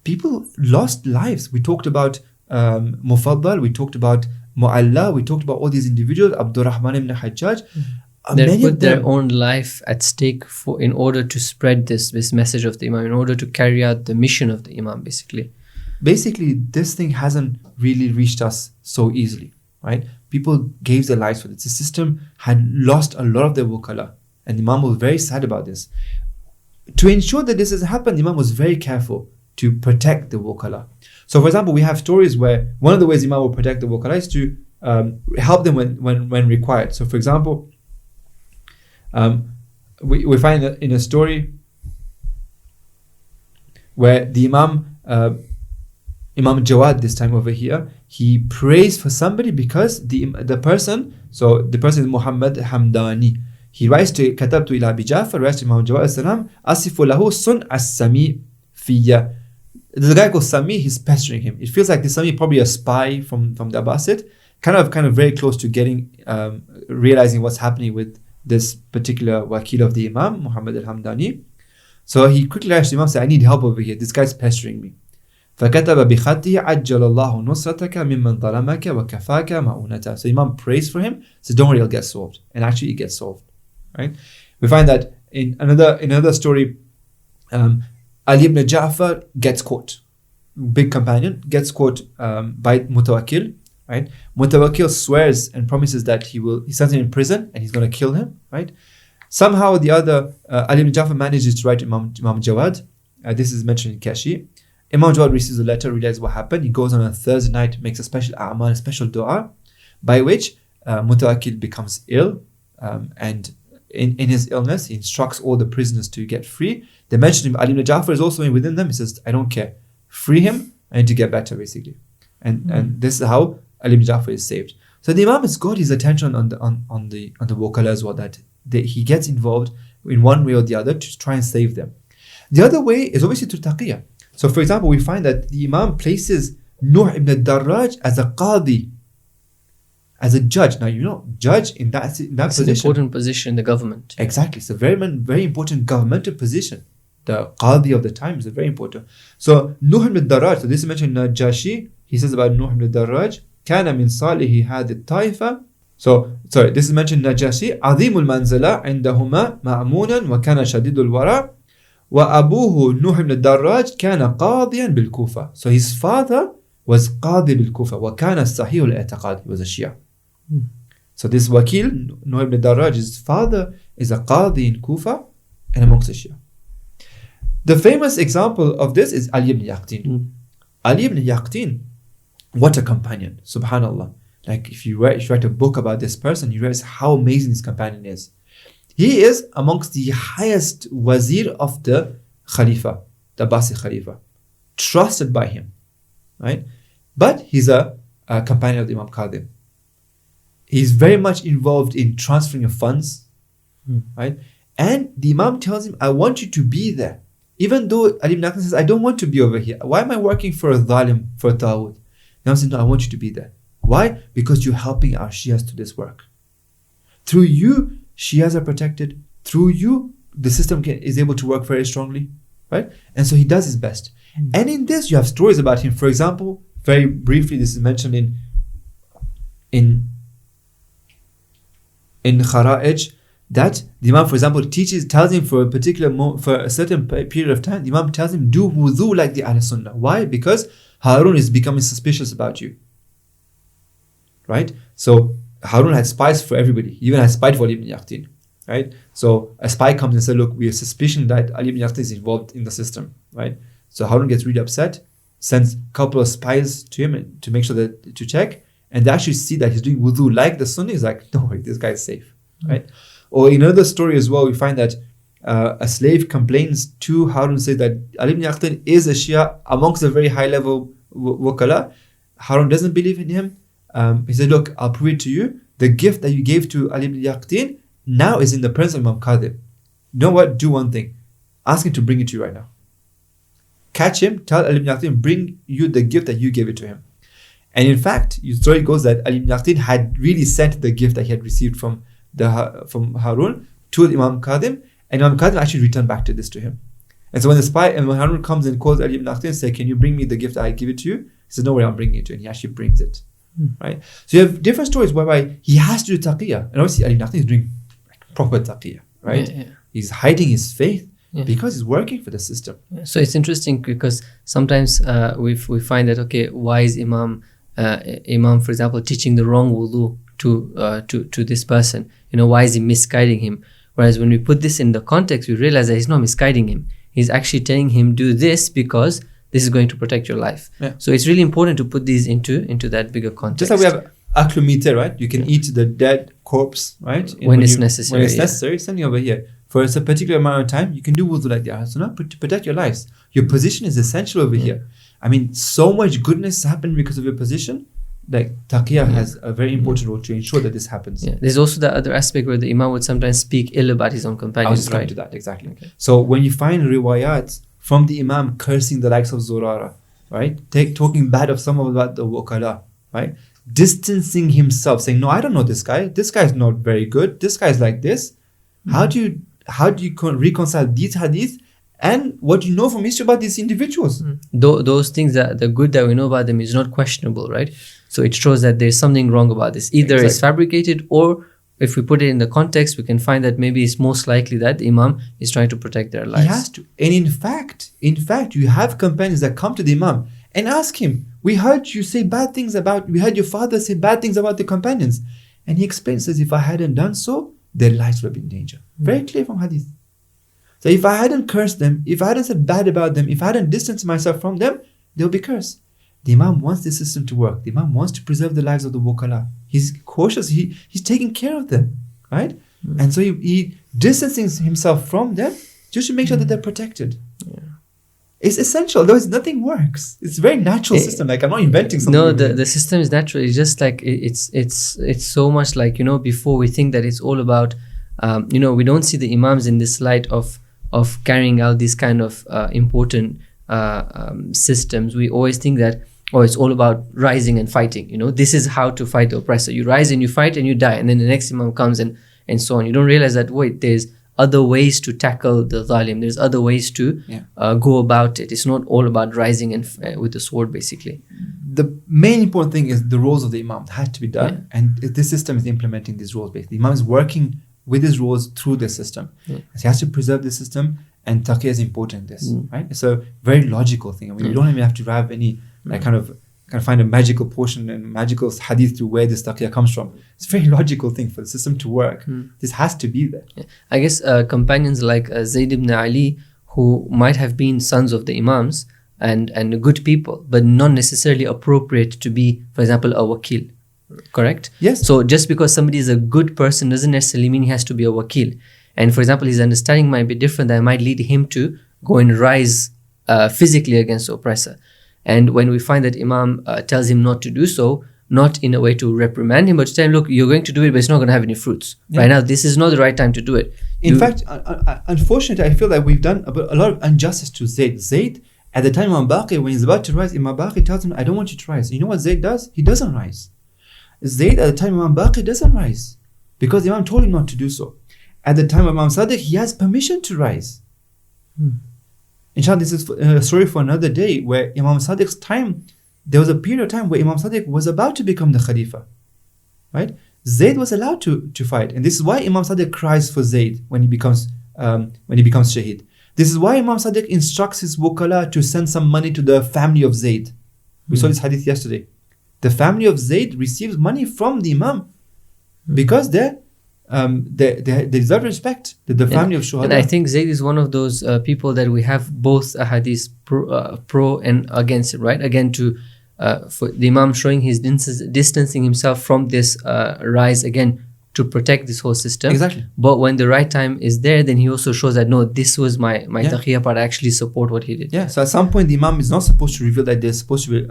People lost lives. We talked about Mufaddal, we talked about Mu'alla, we talked about all these individuals, Abdurrahman ibn Hajjaj. They put their own life at stake in order to spread this message of the Imam, in order to carry out the mission of the Imam, basically. Basically, this thing hasn't really reached us so easily, right? People gave their lives for this. The system had lost a lot of their wukala, and the Imam was very sad about this. To ensure that this has happened, the Imam was very careful to protect the wukala. So, for example, we have stories where one of the ways Imam will protect the wukala is to help them when required. So, for example, we find that in a story where the Imam Jawad, this time over here, he prays for somebody because the person is Muhammad Hamdani. He writes to Katabtu ila Abi Ja'far, writes to Imam Jawad as-salam, Asifu lahu sun as-sami fiyya. There's a guy called Sami, he's pestering him. It feels like this Sami probably a spy from the Abbasid, kind of very close to getting realizing what's happening with this particular wakil of the Imam, Muhammad al-Hamdani. So he quickly writes to the Imam, says, I need help over here. This guy's pestering me. فَكَتَبَ بِخَطِّهِ عَجَّلَ اللَّهُ نُصْرَتَكَ مِمَّنْ ظَلَمَكَ وَكَفَاكَ مَعُونَتَ. So Imam prays for him, says, don't worry, it'll get solved. And actually it gets solved. Right? We find that in another story, Ali ibn Ja'far gets caught. Big companion, gets caught by Mutawakkil. Right? Mutawakkil swears and promises that he sends him in prison and he's going to kill him. Right? Somehow or the other, Ali ibn Ja'far manages to write to Imam Jawad. This is mentioned in Kashi. Imam Jawad receives a letter, realizes what happened. He goes on a Thursday night, makes a special a'mal, a special dua, by which Mutawakkil becomes ill, and in his illness, he instructs all the prisoners to get free. They mention him. Ali ibn Ja'far is also within them. He says, I don't care. Free him. I need to get better, basically. And this is how Ali ibn Ja'far is saved. So the Imam has got his attention on the wakala as well, that he gets involved in one way or the other to try and save them. The other way is obviously through taqiyya. So for example, we find that the Imam places Nuh ibn Darraj as a qadi, as a judge. Now, judge in that position. It's an important position in the government. Exactly. It's a very important governmental position. The qadi of the time is very important. So Nuh ibn Darraj, so this is mentioned in Najashi, he says about Nuh ibn Darraj, كان من صالح هذه الطائفة. So, sorry, this is mentioned in Najashi, عظيم المنزلة عندهما مأمونا وكان شديد الورع. وأبوه نوح بن الدراج كان قاضيا بالكوفة. So his father was قاضي بالكوفة وكان صحيح الاعتقاد. He was a Shia. So this wakil, Nuh ibn Darraj's father, is a qadi in Kufa and amongst the Shia. The famous example of this is Ali ibn Yaqtin. Ali ibn Yaqtin, what a companion, subhanallah. Like if you write a book about this person, you realize how amazing this companion is. He is amongst the highest wazir of the Khalifa, the Abbasi Khalifa, trusted by him, right? But he's a companion of the Imam Qadim. He's very much involved in transferring of funds, right? And the Imam tells him, I want you to be there. Even though Ali ibn Aqil says, I don't want to be over here. Why am I working for a dhalim, for a ta'ud? The Imam says, no, I want you to be there. Why? Because you're helping our Shias to this work. Through you, Shias are protected. Through you, the system is able to work very strongly, right? And so he does his best. And in this, you have stories about him. For example, very briefly, this is mentioned in Khara'ij, that the Imam, for example, tells him for a certain period of time, the Imam tells him, do wudu like the Ahl Sunnah. Why? Because Harun is becoming suspicious about you. Right? So Harun had spies for everybody. He even had spied for Ali ibn Yaqtin. Right? So a spy comes and says, look, we have suspicion that Ali ibn Yaqtin is involved in the system. Right? So Harun gets really upset, sends a couple of spies to him to make sure that to check, and they actually see that he's doing wudu like the Sunnah. He's like, no, this guy is safe. Right? Or in another story as well, we find that a slave complains to Harun, says that Ali ibn Yaqtin is a Shia amongst a very high level wakala. Harun doesn't believe in him. He said, look, I'll prove it to you. The gift that you gave to Ali ibn Yaqtin now is in the presence of Imam Kadhib. You know what? Do one thing. Ask him to bring it to you right now. Catch him, tell Ali ibn Yaqtin, bring you the gift that you gave it to him. And in fact, the story goes that Ali ibn Yaqtin had really sent the gift that he had received from Harun to Imam Kadhib, and Imam Kadhib actually returned back to this to him. And so when Harun comes and calls Ali ibn Yaqtin and says, can you bring me the gift that I give it to you? He says, no way, I'm bringing it to you. And he actually brings it. Right? So you have different stories whereby he has to do taqiyya. And obviously Ali ibn Yaqtin is doing proper taqiyya. Right? Yeah. He's hiding his faith because he's working for the system. So it's interesting because sometimes we find that, okay, why is Imam, for example, teaching the wrong wudu to this person? Why is he misguiding him? Whereas when we put this in the context, we realize that he's not misguiding him. He's actually telling him, do this because this is going to protect your life. Yeah. So it's really important to put these into that bigger context. Just like we have aklumite, right? You can eat the dead corpse, right? When it's necessary. When it's necessary, something over here. For a particular amount of time, you can do wudu like the Ahl Sunnah to protect your lives. Your position is essential over here. I mean, so much goodness happened because of your position. Like taqiyya has a very important role to ensure that this happens. Yeah. There's also the other aspect where the Imam would sometimes speak ill about his own companions. I was coming to that, exactly. Okay. So when you find riwayat from the Imam cursing the likes of Zurara, right? Talking bad of some about the wakala, right? Distancing himself, saying, no, I don't know this guy. This guy is not very good. This guy is like this. How do you reconcile these hadith and what you know from history about these individuals? Those things, that the good that we know about them is not questionable, right? So it shows that there's something wrong about this. Either it's fabricated, or if we put it in the context, we can find that maybe it's most likely that the Imam is trying to protect their lives. He has to. And in fact, you have companions that come to the Imam and ask him, we heard your father say bad things about the companions. And he explains, says, if I hadn't done so, their lives would have been in danger. Very clear from hadith. So if I hadn't cursed them, if I hadn't said bad about them, if I hadn't distanced myself from them, they'll be cursed. The Imam wants this system to work. The Imam wants to preserve the lives of the wakala. He's cautious. He's taking care of them, right? And so he distances himself from them just to make sure that they're protected. Yeah. It's essential. Otherwise, nothing works. It's a very natural system. Like, I'm not inventing something. No, the system is natural. It's just like it's so much like, before we think that it's all about, we don't see the Imams in this light of carrying out these kind of important systems. We always think that, it's all about rising and fighting. This is how to fight the oppressor. You rise and you fight and you die, and then the next Imam comes and so on. You don't realize that, there's other ways to tackle the zalim. There's other ways to go about it. It's not all about rising and with the sword, basically. The main important thing is the roles of the Imam had to be done, and this system is implementing these roles. Basically, the Imam is working with his roles through the system. So he has to preserve the system, and taqiyya is important in this. Right? It's a very logical thing. I mean, you don't even have to have any kind of find a magical portion and magical hadith to where this taqiyya comes from. It's a very logical thing for the system to work. This has to be there. I guess companions like Zayd ibn Ali, who might have been sons of the Imams and good people, but not necessarily appropriate to be, for example, a wakil. Correct? Yes. So just because somebody is a good person doesn't necessarily mean he has to be a wakil. And for example, his understanding might be different. That might lead him to go and rise physically against the oppressor. And when we find that Imam tells him not to do so, not in a way to reprimand him, but to tell him, look, you're going to do it, but it's not going to have any fruits. Right now, this is not the right time to do it. In fact, unfortunately, I feel that we've done a lot of injustice to Zayd. Zayd, at the time Imam Baqir, when he's about to rise, Imam Baqir tells him, I don't want you to rise. You know what Zayd does? He doesn't rise. Zayd, at the time Imam Baqir, doesn't rise because Imam told him not to do so. At the time of Imam Sadiq, he has permission to rise. Inshallah, this is a story for another day, where Imam Sadiq's time, there was a period of time where Imam Sadiq was about to become the Khalifa. Right? Zayd was allowed to fight. And this is why Imam Sadiq cries for Zayd when he becomes Shaheed. This is why Imam Sadiq instructs his wukala to send some money to the family of Zayd. We saw this hadith yesterday. The family of Zayd receives money from the Imam because they deserve respect. The family of Shuhada. And I think Zayd is one of those people that we have both hadith pro and against it, right? Again, for the Imam showing his distancing himself from this rise again to protect this whole system. Exactly. But when the right time is there, then he also shows that no, this was my taqiyya part. I actually support what he did. Yeah. So at some point, the Imam is not supposed to reveal that there's supposed to be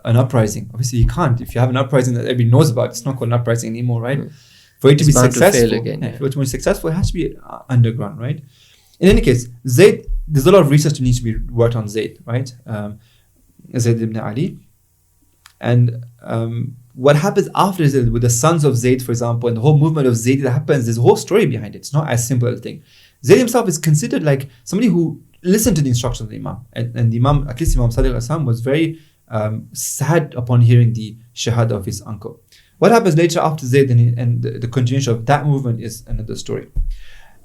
an uprising. Obviously, he can't. If you have an uprising that everybody knows about, it's not called an uprising anymore, right? For it to be successful, for it to be successful, it has to be underground, right? In any case, Zayd, there's a lot of research that needs to be worked on Zayd, right? Zayd ibn Ali. And what happens after Zayd with the sons of Zayd, for example, and the whole movement of Zayd that happens, there's a whole story behind it. It's not as simple as a thing. Zayd himself is considered like somebody who listened to the instructions of the Imam. And the Imam, at least Imam Sadiq was very sad upon hearing the shahada of his uncle. What happens later after Zayd and the continuation of that movement is another story.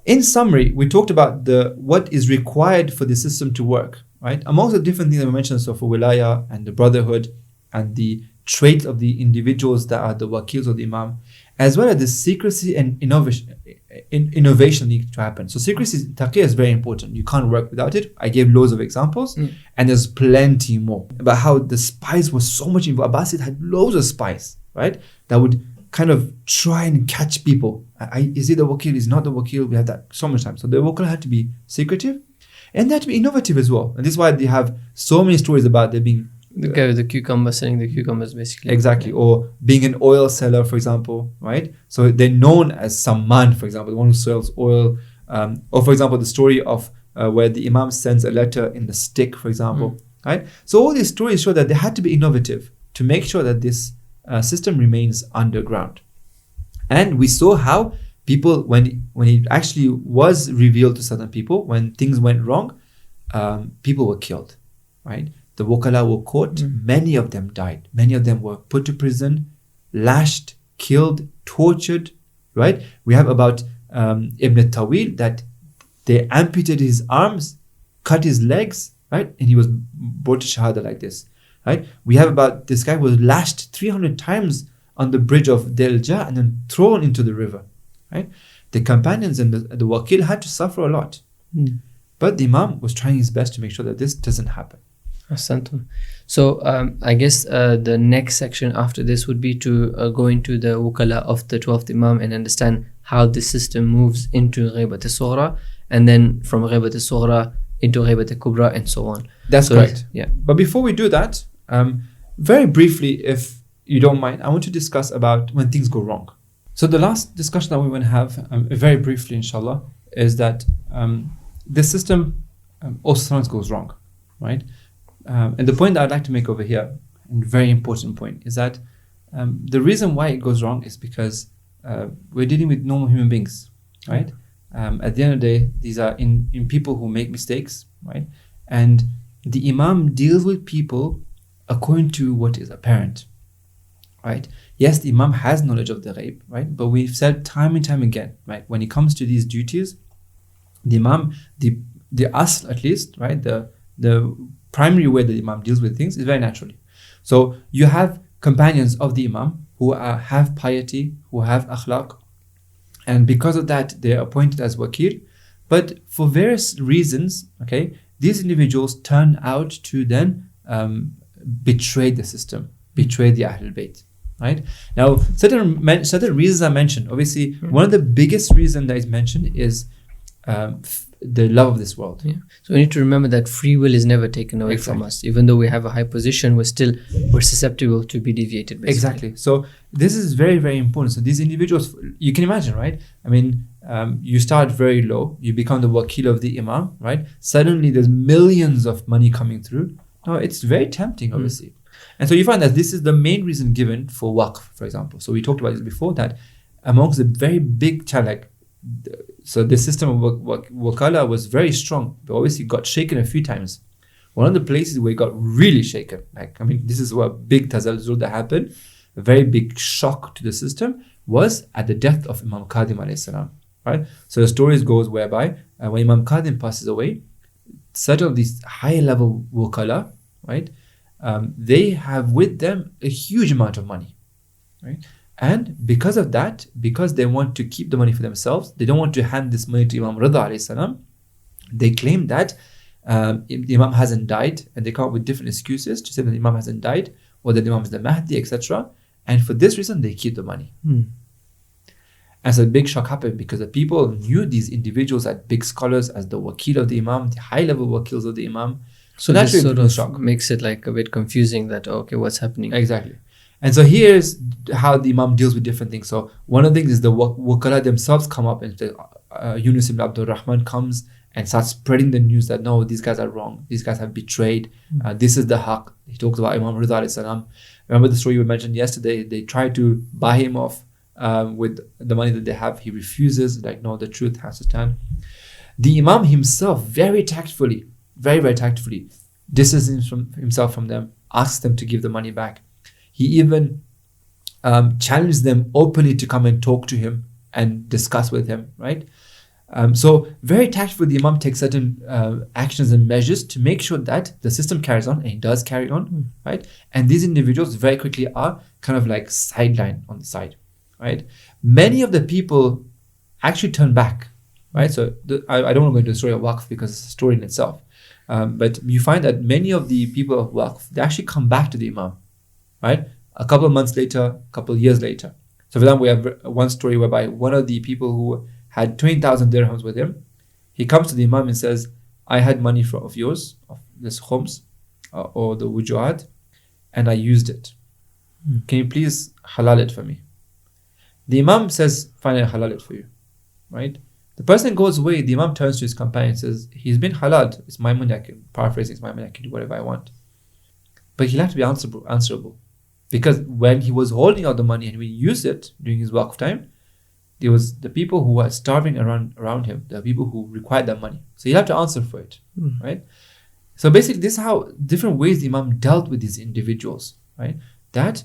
In summary, we talked about what is required for the system to work, right? Amongst the different things that we mentioned, so for wilaya and the brotherhood and the traits of the individuals that are the wakils of the Imam, as well as the secrecy and innovation need to happen. So secrecy, taqiyya is very important. You can't work without it. I gave loads of examples and there's plenty more about how the spies were so much involved. Abbasid had loads of spies, right? That would kind of try and catch people. Is he the wakil? Is not the wakil? We had that so much time. So the wakil had to be secretive and they had to be innovative as well. And this is why they have so many stories about there being the guy with the cucumber selling the cucumbers, basically. Exactly. Or being an oil seller, for example, right? So they're known as Samman, for example, the one who sells oil. Or for example, the story of where the Imam sends a letter in the stick, for example, right? So all these stories show that they had to be innovative to make sure that this system remains underground. And we saw how people, when it actually was revealed to certain people, when things went wrong, people were killed, right? The wukala were caught. Many of them died. Many of them were put to prison, lashed, killed, tortured, right? We have about Ibn Tawil that they amputated his arms, cut his legs, right? And he was brought to Shahada like this, right? We have about this guy who was lashed 300 times on the bridge of Delja and then thrown into the river, right? The companions and the wakil had to suffer a lot. But the Imam was trying his best to make sure that this doesn't happen. Ahsantum. So I guess the next section after this would be to go into the wukala of the 12th Imam and understand how the system moves into Ghaibat al-Sughra and then from Ghaibat al-Sughra into Ghaibat al-Kubra and so on. That's correct. Yeah. But before we do that, very briefly, if you don't mind, I want to discuss about when things go wrong. So the last discussion that we want to have, very briefly inshallah, is that the system also sometimes goes wrong, right? And the point that I'd like to make over here, and very important point, is that the reason why it goes wrong is because we're dealing with normal human beings, right? At the end of the day, these are in people who make mistakes, right? And the Imam deals with people according to what is apparent, right? Yes, the Imam has knowledge of the ghaib, right? But we've said time and time again, right? When it comes to these duties, the Imam, the asl at least, right? The primary way that the Imam deals with things is very naturally. So you have companions of the Imam who have piety, who have akhlaq, and because of that they're appointed as wakil. But for various reasons, okay, these individuals turn out to then betray the system, betray the Ahlul Bayt, right? Now certain reasons are mentioned. Obviously, one of the biggest reasons that is mentioned is the love of this world. Yeah. So we need to remember that free will is never taken away from us. Even though we have a high position, we're susceptible to be deviated, basically. Exactly. So this is very, very important. So these individuals, you can imagine, right? I mean, you start very low, you become the wakil of the Imam, right? Suddenly there's millions of money coming through. No, it's very tempting, obviously. And so you find that this is the main reason given for waqf, for example. So we talked about this before, that amongst the very big challenge, so the system of wakala was very strong, but obviously got shaken a few times. One of the places where it got really shaken, this is what big tazalzul that happened, a very big shock to the system, was at the death of Imam Qadim alayhi salam, right? So the stories goes whereby when Imam Qadim passes away, certain of these high level wukala, right? They have with them a huge amount of money, right? And because of that, because they want to keep the money for themselves, they don't want to hand this money to Imam Ridha alayhi salam, they claim that the Imam hasn't died, and they come up with different excuses to say that the Imam hasn't died, or that the Imam is the Mahdi, etc. And for this reason, they keep the money. And so a big shock happened, because the people knew these individuals as big scholars, as the wakil of the Imam, the high-level wakils of the Imam. So naturally, this sort of makes it like a bit confusing that, okay, what's happening? Exactly. And so here's how the Imam deals with different things. So one of the things is the wakala themselves come up, and Yunus ibn Abdul Rahman comes and starts spreading the news that no, these guys are wrong. These guys have betrayed. This is the haqq. He talks about Imam Ridha alayhi salam. Remember the story we mentioned yesterday? They try to buy him off with the money that they have. He refuses, like, no, the truth has to stand. The Imam himself, very tactfully, very, very tactfully, distances himself from them, asks them to give the money back. He even challenged them openly to come and talk to him and discuss with him, right? So very tactfully, the Imam takes certain actions and measures to make sure that the system carries on, and it does carry on, right? And these individuals very quickly are kind of like sidelined on the side, right? Many of the people actually turn back, right? So I don't want to go into the story of Waqf because it's a story in itself. But you find that many of the people of Waqf, they actually come back to the Imam, right? A couple of months later, a couple of years later. So for example, we have one story whereby one of the people who had 20,000 dirhams with him, he comes to the Imam and says, I had money of yours, of this khums, or the wujuhat, and I used it. Can you please halal it for me? The Imam says, fine, I'll halal it for you, right? The person goes away, the Imam turns to his companion and says, he's been halal, it's my money, I can paraphrase, it's my money, I can do whatever I want. But he'll have to be answerable. Because when he was holding out the money and when he used it during his waqf time, there was the people who were starving around him, the people who required that money. So he'll have to answer for it, right? So basically, this is how different ways the Imam dealt with these individuals, right? That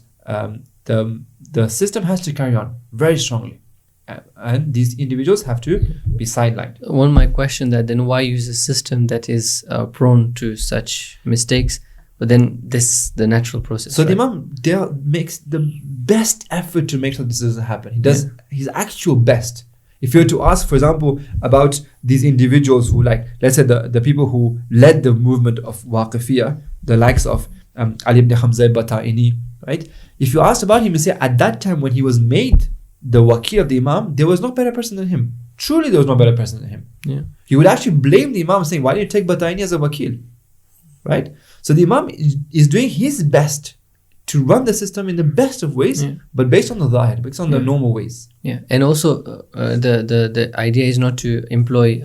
the system has to carry on very strongly. And these individuals have to be sidelined. One might question that, then why use a system that is prone to such mistakes? But then this the natural process. So right? the Imam makes the best effort to make sure this doesn't happen. He does his actual best. If you were to ask, for example, about these individuals who, like, let's say the people who led the movement of Waqifiyya, the likes of Ali ibn Hamza al-Bata'ini, right? If you asked about him, you say at that time when he was made the Waqi of the Imam, there was no better person than him. Truly, there was no better person than him. Yeah. He would actually blame the Imam, saying, why didn't you take Bata'ini as a Waqil? Right? So the Imam is doing his best to run the system in the best of ways, but based on the zahir, based on the normal ways. Yeah, and also the idea is not to employ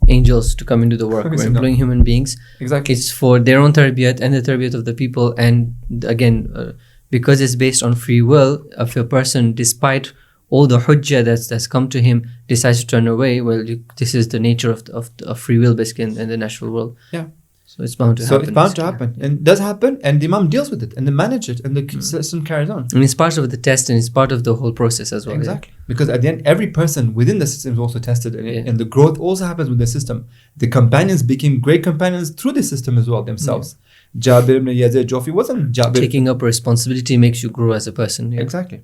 angels to come into the work. We're employing human beings. Exactly. It's for their own tarbiyat and the tarbiyat of the people. And again, because it's based on free will, if a person, despite all the hujjah that's come to him, decides to turn away, well, this is the nature of free will, basically, in the natural world. Yeah. So it's bound to happen. So it's bound to happen, and it does happen, and the Imam deals with it, and they manage it, and the system carries on. And it's part of the test, and it's part of the whole process as well. Exactly. Because at the end, every person within the system is also tested, and the growth also happens with the system. The companions became great companions through the system as well themselves. Jabir ibn Yazid Jofi wasn't Jabir. Taking up responsibility makes you grow as a person. Yeah. Exactly.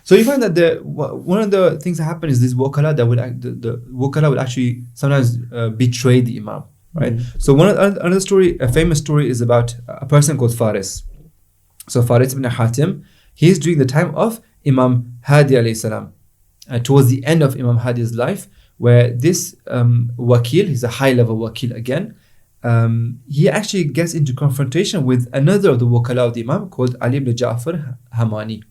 So you find that one of the things that happen is this wakala that the wakala would actually sometimes betray the Imam. Right. So another story, a famous story, is about a person called Faris. So Faris ibn Hatim, he's during the time of Imam Hadi alayhi salam, towards the end of Imam Hadi's life, where this wakil, he's a high level wakil again, he actually gets into confrontation with another of the wakala of the Imam called Ali ibn Ja'far Hamani.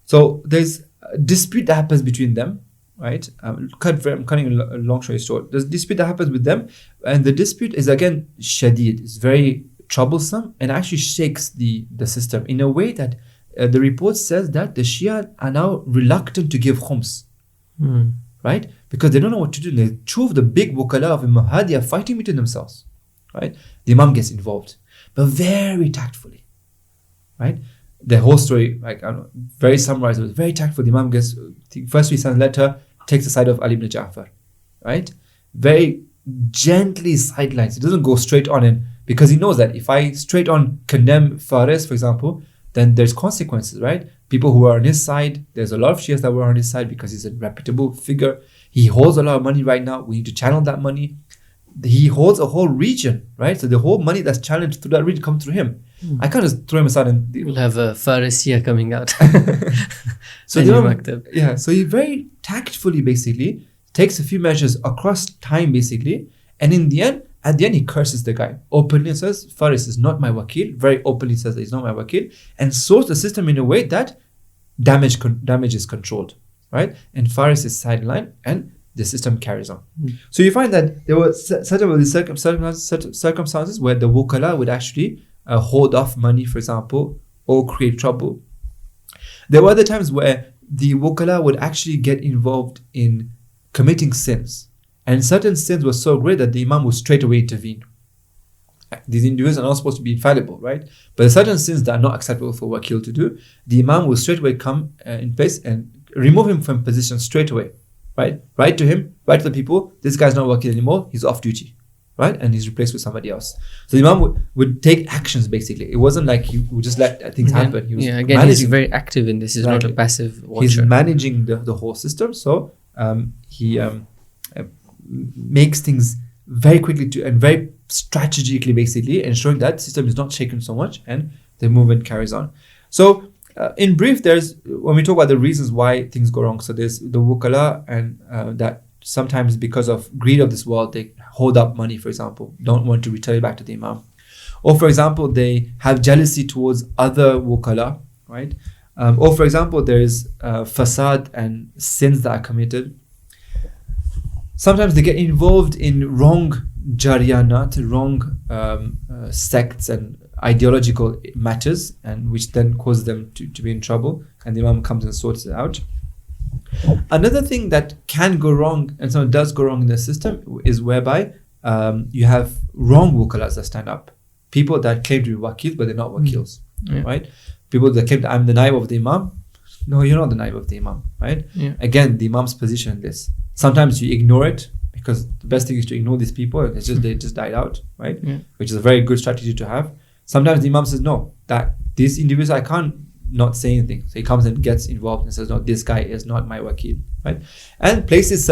So there's a dispute that happens between them. Right, I'm cutting a long story short. There's a dispute that happens with them, and the dispute is again shadid. It's very troublesome and actually shakes the system in a way that the report says that the Shia are now reluctant to give khums, right? Because they don't know what to do. The two of the big wukala of Imam Hadi are fighting between themselves, right? The Imam gets involved, but very tactfully, right? the whole story, like, I don't know, very summarized. It was very tactful. The Imam gets, first he sends a letter, takes the side of Ali ibn Ja'far, right? Very gently sidelines. He doesn't go straight on in, because he knows that if I straight on condemn Faris, for example, then there's consequences, right? People who are on his side, there's a lot of Shias that were on his side because he's a reputable figure. He holds a lot of money right now. We need to channel that money. He holds a whole region, right? So the whole money that's challenged through that region comes through him. I can't just throw him aside and... We'll have a Farisiya coming out. So so he very tactfully basically takes a few measures across time basically, and at the end he curses the guy openly and says Faris is not my wakil, very openly says that he's not my wakil, and sorts the system in a way that damage is controlled, right? And Faris is sidelined and the system carries on. So you find that there were certain of these circumstances where the wukala would actually hold off money, for example, or create trouble. There were other times where the wukala would actually get involved in committing sins, and certain sins were so great that the Imam would straight away intervene. These individuals are not supposed to be infallible, right? But there are certain sins that are not acceptable for wakil to do. The Imam will straight away come in place and remove him from position straight away, right? Write to him, write to the people, this guy's not wakil anymore, he's off duty, right? And he's replaced with somebody else. So the Imam would take actions basically. It wasn't like he would just let things happen. He was he's very active in this. He's not a passive watcher. He's managing the whole system. So he makes things very quickly and very strategically basically, ensuring that system is not shaken so much and the movement carries on. So in brief, when we talk about the reasons why things go wrong, so there's the wukala, and that sometimes because of greed of this world, they hold up money, for example, don't want to return it back to the Imam. Or for example, they have jealousy towards other wukala, right? Or for example, there is fasad and sins that are committed. Sometimes they get involved in wrong jariyanat, wrong sects and ideological matters, and which then cause them to be in trouble, and the Imam comes and sorts it out. Another thing that can go wrong, and so it does go wrong in the system, is whereby you have wrong wukalas that stand up. People that claim to be wakil, but they're not wakils, right? People that claim that I'm the naib of the Imam. No, you're not the naib of the Imam, right? Yeah. Again, the Imam's position in this. Sometimes you ignore it, because the best thing is to ignore these people. It's just they just died out, right? Yeah. Which is a very good strategy to have. Sometimes the Imam says, no, that these individuals, I can't not say anything. So he comes and gets involved and says, no, this guy is not my wakil, right? And places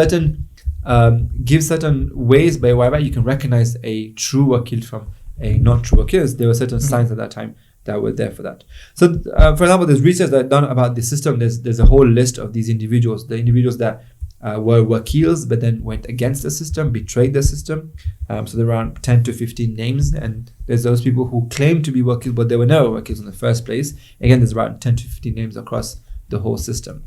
gives certain ways by whereby you can recognize a true wakil from a not true wakil. There were certain signs at that time that were there for that. So, for example, there's research that done about the system. There's a whole list of these individuals, the individuals that were wakils but then went against the system, betrayed the system. So there are around 10 to 15 names, and there's those people who claim to be wakils but they were never wakils in the first place. Again, there's around 10 to 15 names across the whole system.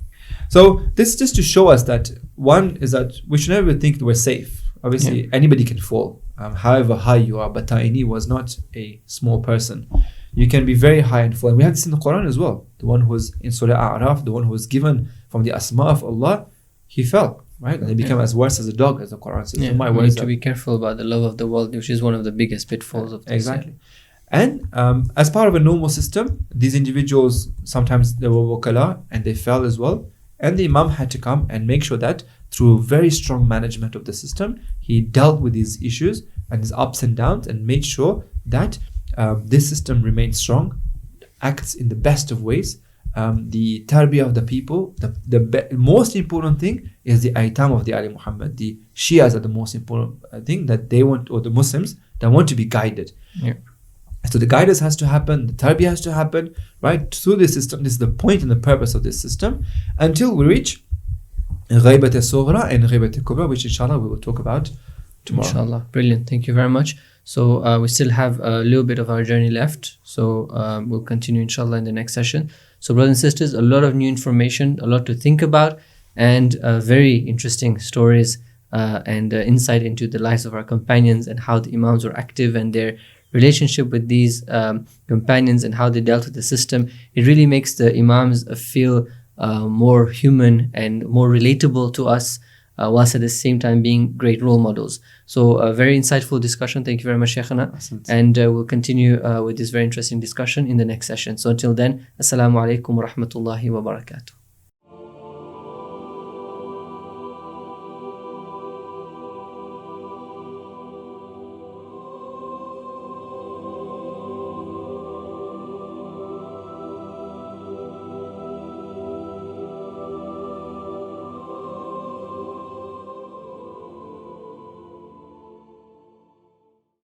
So this is just to show us that one is that we should never think that we're safe. Obviously, anybody can fall, however high you are. But Ta'ini was not a small person. You can be very high and fall. And we have this in the Quran as well. The one who was in Surah A'raf, the one who was given from the Asma of Allah, he fell, right? And he became as worse as a dog, as the Quran says. We need to be careful about the love of the world, which is one of the biggest pitfalls of this. Exactly. And as part of a normal system, these individuals, sometimes they were wukala and they fell as well. And the Imam had to come and make sure that through very strong management of the system, he dealt with these issues and his ups and downs and made sure that this system remains strong, acts in the best of ways. The tarbiyah of the people, the most important thing is the aitam of the Ali Muhammad. The Shias are the most important thing that they want, or the Muslims that want to be guided. Yeah. So the guidance has to happen, the tarbiyah has to happen, right? Through this system, this is the point and the purpose of this system, until we reach ghaybat al-sughra and ghaybat al-kubra, which inshallah we will talk about tomorrow. Inshallah. Brilliant. Thank you very much. So we still have a little bit of our journey left. So we'll continue inshallah in the next session. So brothers and sisters, a lot of new information, a lot to think about, and very interesting stories and insight into the lives of our companions and how the Imams were active and their relationship with these companions and how they dealt with the system. It really makes the Imams feel more human and more relatable to us. whilst at the same time being great role models. So a very insightful discussion. Thank you very much, Shaykhana. And we'll continue with this very interesting discussion in the next session. So until then, Assalamu alaikum wa rahmatullahi wa barakatuh.